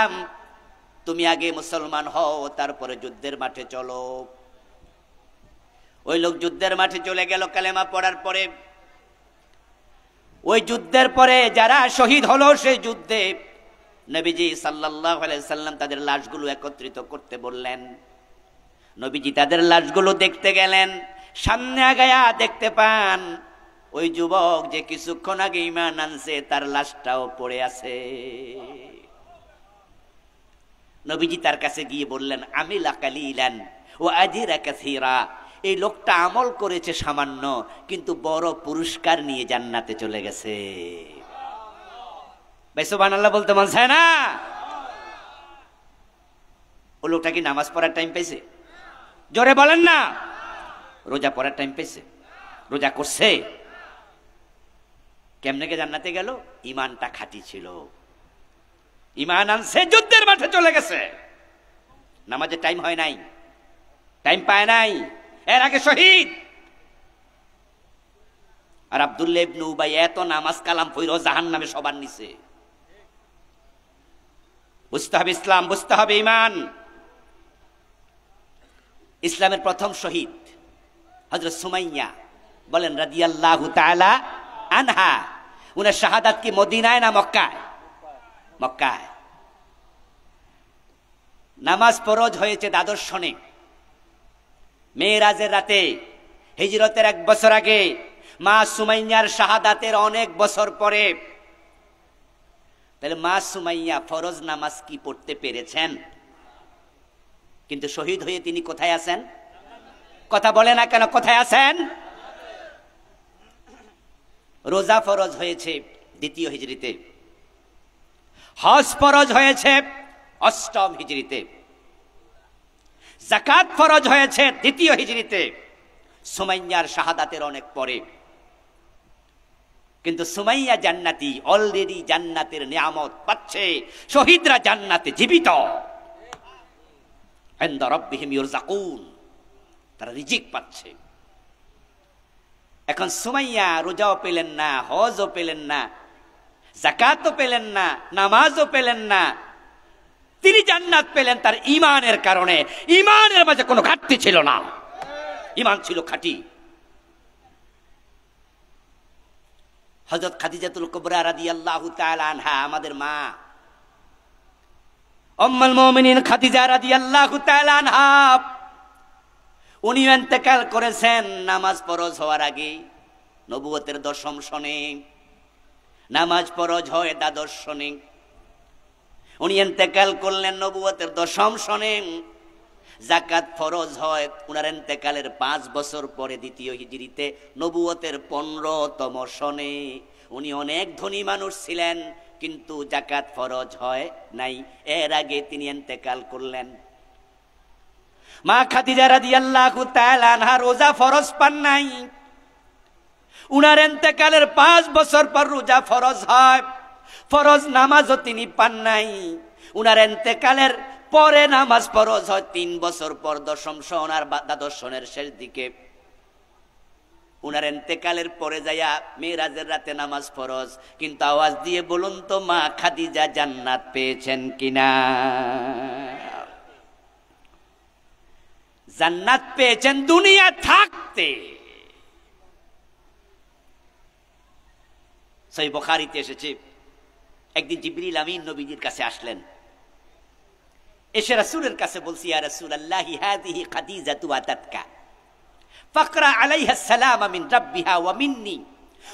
তুমি আগে মুসলমান হও, তারপরে যুদ্ধের মাঠে চলো। ওই লোক যুদ্ধের মাঠে চলে গেল কালেমা পড়ার পরে। ওই যুদ্ধের পরে যারা শহীদ হলো সেই যুদ্ধে নবীজি সাল্লাল্লাহু আলাইহি সাল্লাম তাদের লাশগুলো একত্রিত করতে বললেন। নবীজি তাদের লাশগুলো দেখতে গেলেন। সামনে আগায়া দেখতে পান ওই যুবক যে কিছুক্ষণ আগে ঈমান আনছে তার লাশটাও পড়ে আছে। নবীজি তার কাছে গিয়ে বললেন আমিলা কালিলান ওয়া আজরা কাসীরা, এই লোকটা আমল করেছে সামান্য কিন্তু বড় পুরস্কার নিয়ে জান্নাতে চলে গেছে। ভাই সুবহানাল্লাহ বলতে মন চায় না? ও লোকটা কি নামাজ পড়ার টাইম পেয়েছে? জোরে বলেন না। রোজা পড়ার টাইম পেয়েছে? রোজা করছে? কেমনে কে জান্নাতে গেল? ঈমানটা খাঁটি ছিল, ঈমান আনছে, যুদ্ধের মাঠে চলে গেছে। নামাজের টাইম হয় নাই, টাইম পায় নাই, এর আগে শহীদ। আর আব্দুল্লাহ ইবনে উবাই এত নামাজ কালাম পড়ো জাহান্নামে সবার নিচে। বুঝতে হবে ইসলাম, বুঝতে হবে ঈমান। ইসলামের প্রথম শহীদ হযরত সুমাইয়া বলেন রাদিয়াল্লাহু তাআলা আনহা। উনার শাহাদাত কি মদিনায় না মক্কায়? মক্কায়। নামাজ ফরজ হয়েছে দ্বাদশ সনে, মেরাজের রাতে, হিজরতের 1 বছর আগে, মা সুমাইয়ার শাহাদাতের অনেক বছর পরে। তাহলে মা সুমাইয়া ফরজ নামাজ কি পড়তে পেরেছেন? কিন্তু শহীদ হয়ে তিনি কোথায় আছেন? কথা বলে না কেন, কোথায় আছেন? রোজা ফরজ হয়েছে 2য় হিজরিতে, হজ ফরজ হয়েছে 8ম হিজরিতে, যাকাত ফরজ হয়েছে 2য় হিজরিতে, সুমাইয়ার শাহাদাতের অনেক পরে। কিন্তু সুমাইয়া জান্নাতি, অলরেডি জান্নাতের নিয়ামত পাচ্ছে। শহীদরা জান্নাতে জীবিত, ইনদা রাব্বিহিম ইরযাকুন, তারা রিজিক পাচ্ছে। এখন সুমাইয়া রোজাও পেলেন না, হজও পেলেন না, যাকাতও পেলেন না, নামাজও পেলেন না, তিনি জান্নাত পেলেন তার ঈমানের কারণে। ঈমানের মাঝে কোনো ঘাটতি ছিল না, ঈমান ছিল খাঁটি। হযরত খাদিজাতুল কুবরা রাদিয়াল্লাহু তাআলা আনহা, আমাদের মা উম্মুল মুমিনিন খাদিজা রাদিয়াল্লাহু তাআলা আনহা, উনি ইন্তেকাল করেছেন নামাজ ফরজ হওয়ার আগে। নবুয়তের 10ম সনে নামাজ ফরজ হয়, দ্বাদশ সনে। উনি ইন্তেকাল করলেন নবুয়তের 10ম সনে। যাকাত ফরজ হয় উনার ইন্তেকালের 5 বছর পরে, দ্বিতীয় হিজরিতে, নবুয়তের 15তম সনে। উনি অনেক ধনী মানুষ ছিলেন, কিন্তু যাকাত ফরজ হয় নাই, এর আগে তিনি ইন্তেকাল করলেন। মা খাদিজা রাদিয়াল্লাহু তাআলা আনহা রোজা ফরজ পান নাই। উনার ইন্তেকালের 5 বছর পর রোজা ফরজ হয়, ফরজ নামাজও তিনি পান নাই। উনার ইন্তেকালের পরে নামাজ ফরজ হয় 3 বছর পর, 10ম সন আর 12 সনের শেষ দিকে। উনার ইন্তেকালের পরে যাইয়া মেরাজের রাতে নামাজ ফরজ। কিন্তু আওয়াজ দিয়ে বলুন তো, মা খাদিজা জান্নাত পেয়েছেন কিনা? জান্নাত পেয়েছেন দুনিয়া থাকতে। সহিহ বুখারীতে এসেছে, একদিন জিবরিল আমিন নবীজির কাছে আসলেন। এসে রাসূলের কাছে বলছি, ইয়া রাসূলুল্লাহি হাযিহি খাদিজাতু আতাতকা ফাকরা আলাইহা আসসালাম মিন রাব্বিহা ওয়া মিন্নি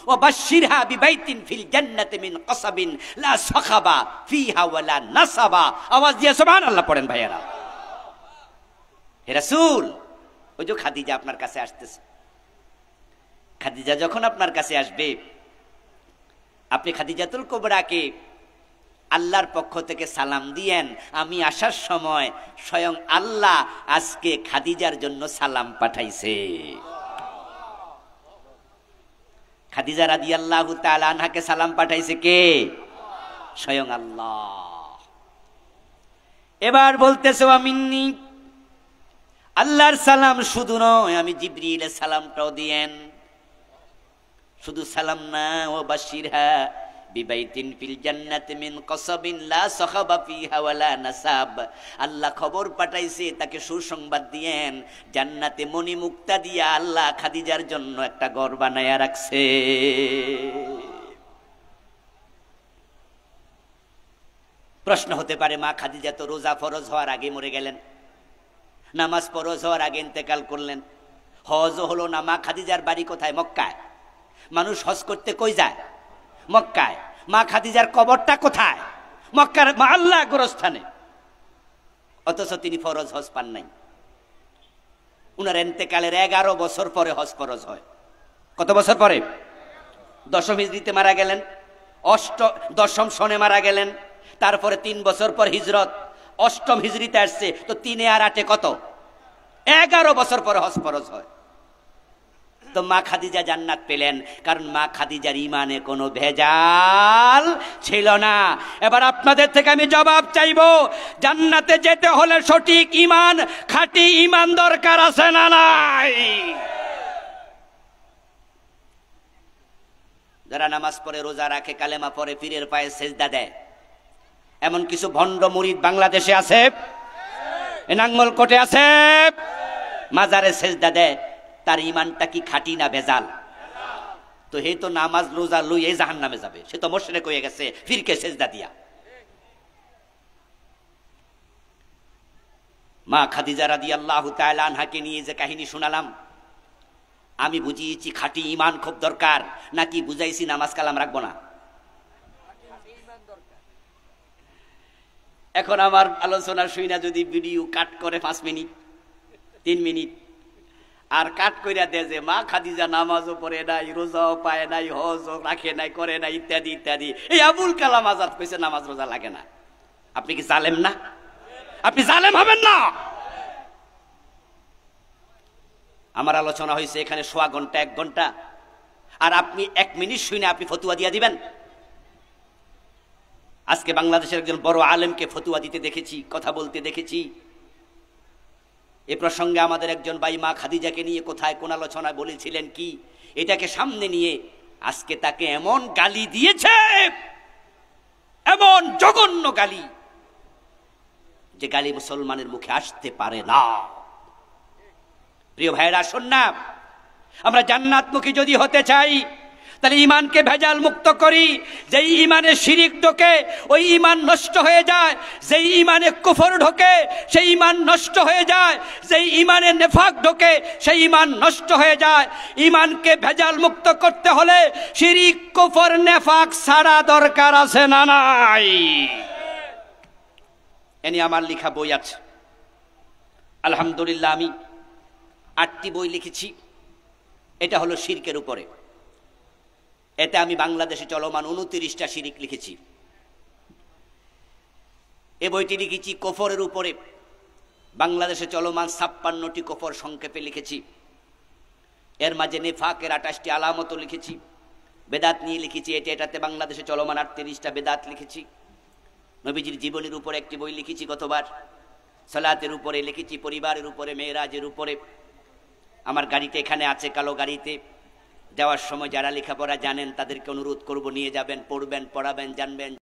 ওয়া বাশশিরহা বিবাইতিন ফিল জান্নাতি মিন কসাবিন লা সাখাবা ফিহা ওয়া লা নাসাবা। আওয়াজ দিয়ে সুবহানাল্লাহ পড়েন ভাইয়েরা। হে রাসূল, ওই যে খাদিজা আপনার কাছে আসতেছে। খাদিজা যখন আপনার কাছে আসবে, আপনি খাদিজাতুল কুবরাকে আল্লাহর পক্ষ থেকে সালাম দিয়েন। আমি আসার সময় স্বয়ং আল্লাহ আজকে খাদিজার জন্য সালাম পাঠাইছে। খাদিজা রাদিয়াল্লাহু তাআলা আনহাকে সালাম পাঠাইছে কে? স্বয়ং আল্লাহ। এবার বলতেছে, আমিন্নি, আল্লাহর সালাম শুধু নয়, আমি জিবরিলের সালামটাও দিয়েন। শুধু সালাম না, ও বাশিরহা বিবাইতিন ফিল জান্নাতি মিন কসাবিন লা সাখাবা ফিহা ওয়ালা নাসাব। আল্লাহ খবর পাঠাইছে, তাকে সুসংবাদ দিয়েন, জান্নাতে মণি মুক্তা দিয়া আল্লাহ খাদিজার জন্য একটা ঘর বানায়া রাখছে। প্রশ্ন হতে পারে, মা খাদিজা তো রোজা ফরজ হওয়ার আগে মরে গেলেন, নামাজ ফরজ হওয়ার আগে ইন্তেকাল করলেন, হজও হলো না। মা খাদিজার বাড়ি কোথায়? মক্কায়। মানুষ হজ করতে কই যায়? মক্কায়। মা খাদিজার কবরটা কোথায়? মক্কার আল্লাহ গোরস্থানে। অথচ তিনি ফরজ হজ পান নাই। উনার ইন্তেকালের 11 বছর পরে হজ ফরজ হয়। কত বছর পরে? 10ম হিজরিতে মারা গেলেন, 10ম সনে মারা গেলেন। তারপরে 3 বছর পর হিজরত, 8ম হিজরিতে আসছে। তো 3 আর 8 কত? 11 বছর পরে হজ ফরজ হয়। তো মা খাদিজা জান্নাত পেলেন, কারণ মা খাদিজার ইমানে কোনো ভেজাল ছিল না। এবার আপনাদের থেকে আমি জবাব চাইবো, জান্নাতে যেতে হলে সঠিক ইমান, খাঁটি ইমান দরকার আছে না নাই? যারা নামাজ পড়ে, রোজা রাখে, কালেমা পড়ে, পীরের পায়ে সেজদা দেয়, এমন কিছু ভণ্ড মুরিদ বাংলাদেশে আছে, নাঙ্গলকোটে আছে, মাজারে সেজদা দেয়। তার ইমানটা কি খাঁটি না ভেজাল? তো হে তো নামাজ রোজা লইয়ে জাহান্নামে যাবে, সে তো মুশরিক হয়ে গেছে ফিরকে সেজদা দিয়া। মা খাদিজা রাদিয়াল্লাহু তাআলা আনহাকে নিয়ে যে কাহিনী শোনালাম, আমি বুঝিয়েছি খাঁটি ইমান খুব দরকার, নাকি বুঝাইছি নামাজ কালাম রাখবো না? এখন আমার আলোচনা শুইনা যদি ভিডিও কাট করে 5 মিনিট 3 মিনিট আর কাট কইরা দেয় যে মা খাদিজা নামাজও পড়ে নাই, রোজাও পায় নাই, হজও রাখে নাই, করে নাই, ইত্যাদি ইত্যাদি, এই আবুল কালাম আজাদ কইছে নামাজ রোজা লাগে না। আপনি কি জালেম না? আপনি জালেম হবেন না? আমার আলোচনা হয়েছে এখানে 1.5 ঘন্টা 1 ঘন্টা, আর আপনি 1 মিনিট শুনে আপনি ফতুয়া দিয়া দিবেন? আজকে বাংলাদেশের একজন বড় আলেমকে ফতুয়া দিতে দেখেছি, কথা বলতে দেখেছি। এ প্রসঙ্গে আমাদের একজন ভাই মা খাদিজাকে নিয়ে কোথায় কোন আলোচনায় বলেছিলেন কি, এটাকে সামনে নিয়ে আজকে তাকে এমন গালি দিয়েছে, এমন জঘন্য গালি, যে গালি মুসলমানের মুখে আসতে পারে না। প্রিয় ভাইরা, আসুন না, আমরা জান্নাতমুখী যদি হতে চাই, তাহলে ইমানকে ভেজাল মুক্ত করি। যেই ইমানে শিরিক ঢোকে ওই ইমান নষ্ট হয়ে যায়, যেই ইমানে কুফর ঢোকে সেই ইমান নষ্ট হয়ে যায়, যেই ইমানে নেফাক ঢোকে সেই ইমান নষ্ট হয়ে যায়। ইমানকে ভেজাল মুক্ত করতে হলে শিরিক কুফর নেফাক ছাড়া দরকার আছে না নাই? এনে আমার লেখা বই আছে। আলহামদুলিল্লাহ আমি 8টি বই লিখেছি। এটা হলো শিরকের উপরে। এতে আমি বাংলাদেশে চলমান 29টা শিরিক লিখেছি। এ বইটি লিখেছি কুফরের উপরে। বাংলাদেশে চলমান 56টি কুফর সংক্ষেপে লিখেছি। এর মাঝে নেফাকের 28টি আলামতও লিখেছি। বেদাত নিয়ে লিখেছি, এটাতে বাংলাদেশে চলমান 38টা বেদাত লিখেছি। নবীজির জীবনের উপরে একটি বই লিখেছি গতবার। সালাতের উপরে লিখেছি, পরিবারের উপরে, মেরাজের উপরে। আমার গাড়িতে এখানে আছে, কালো গাড়িতে। যাওয়ার সময় যারা লেখাপড়া জানেন তাদেরকে অনুরোধ করব, নিয়ে যাবেন, পড়বেন, পড়াবেন, জানবেন।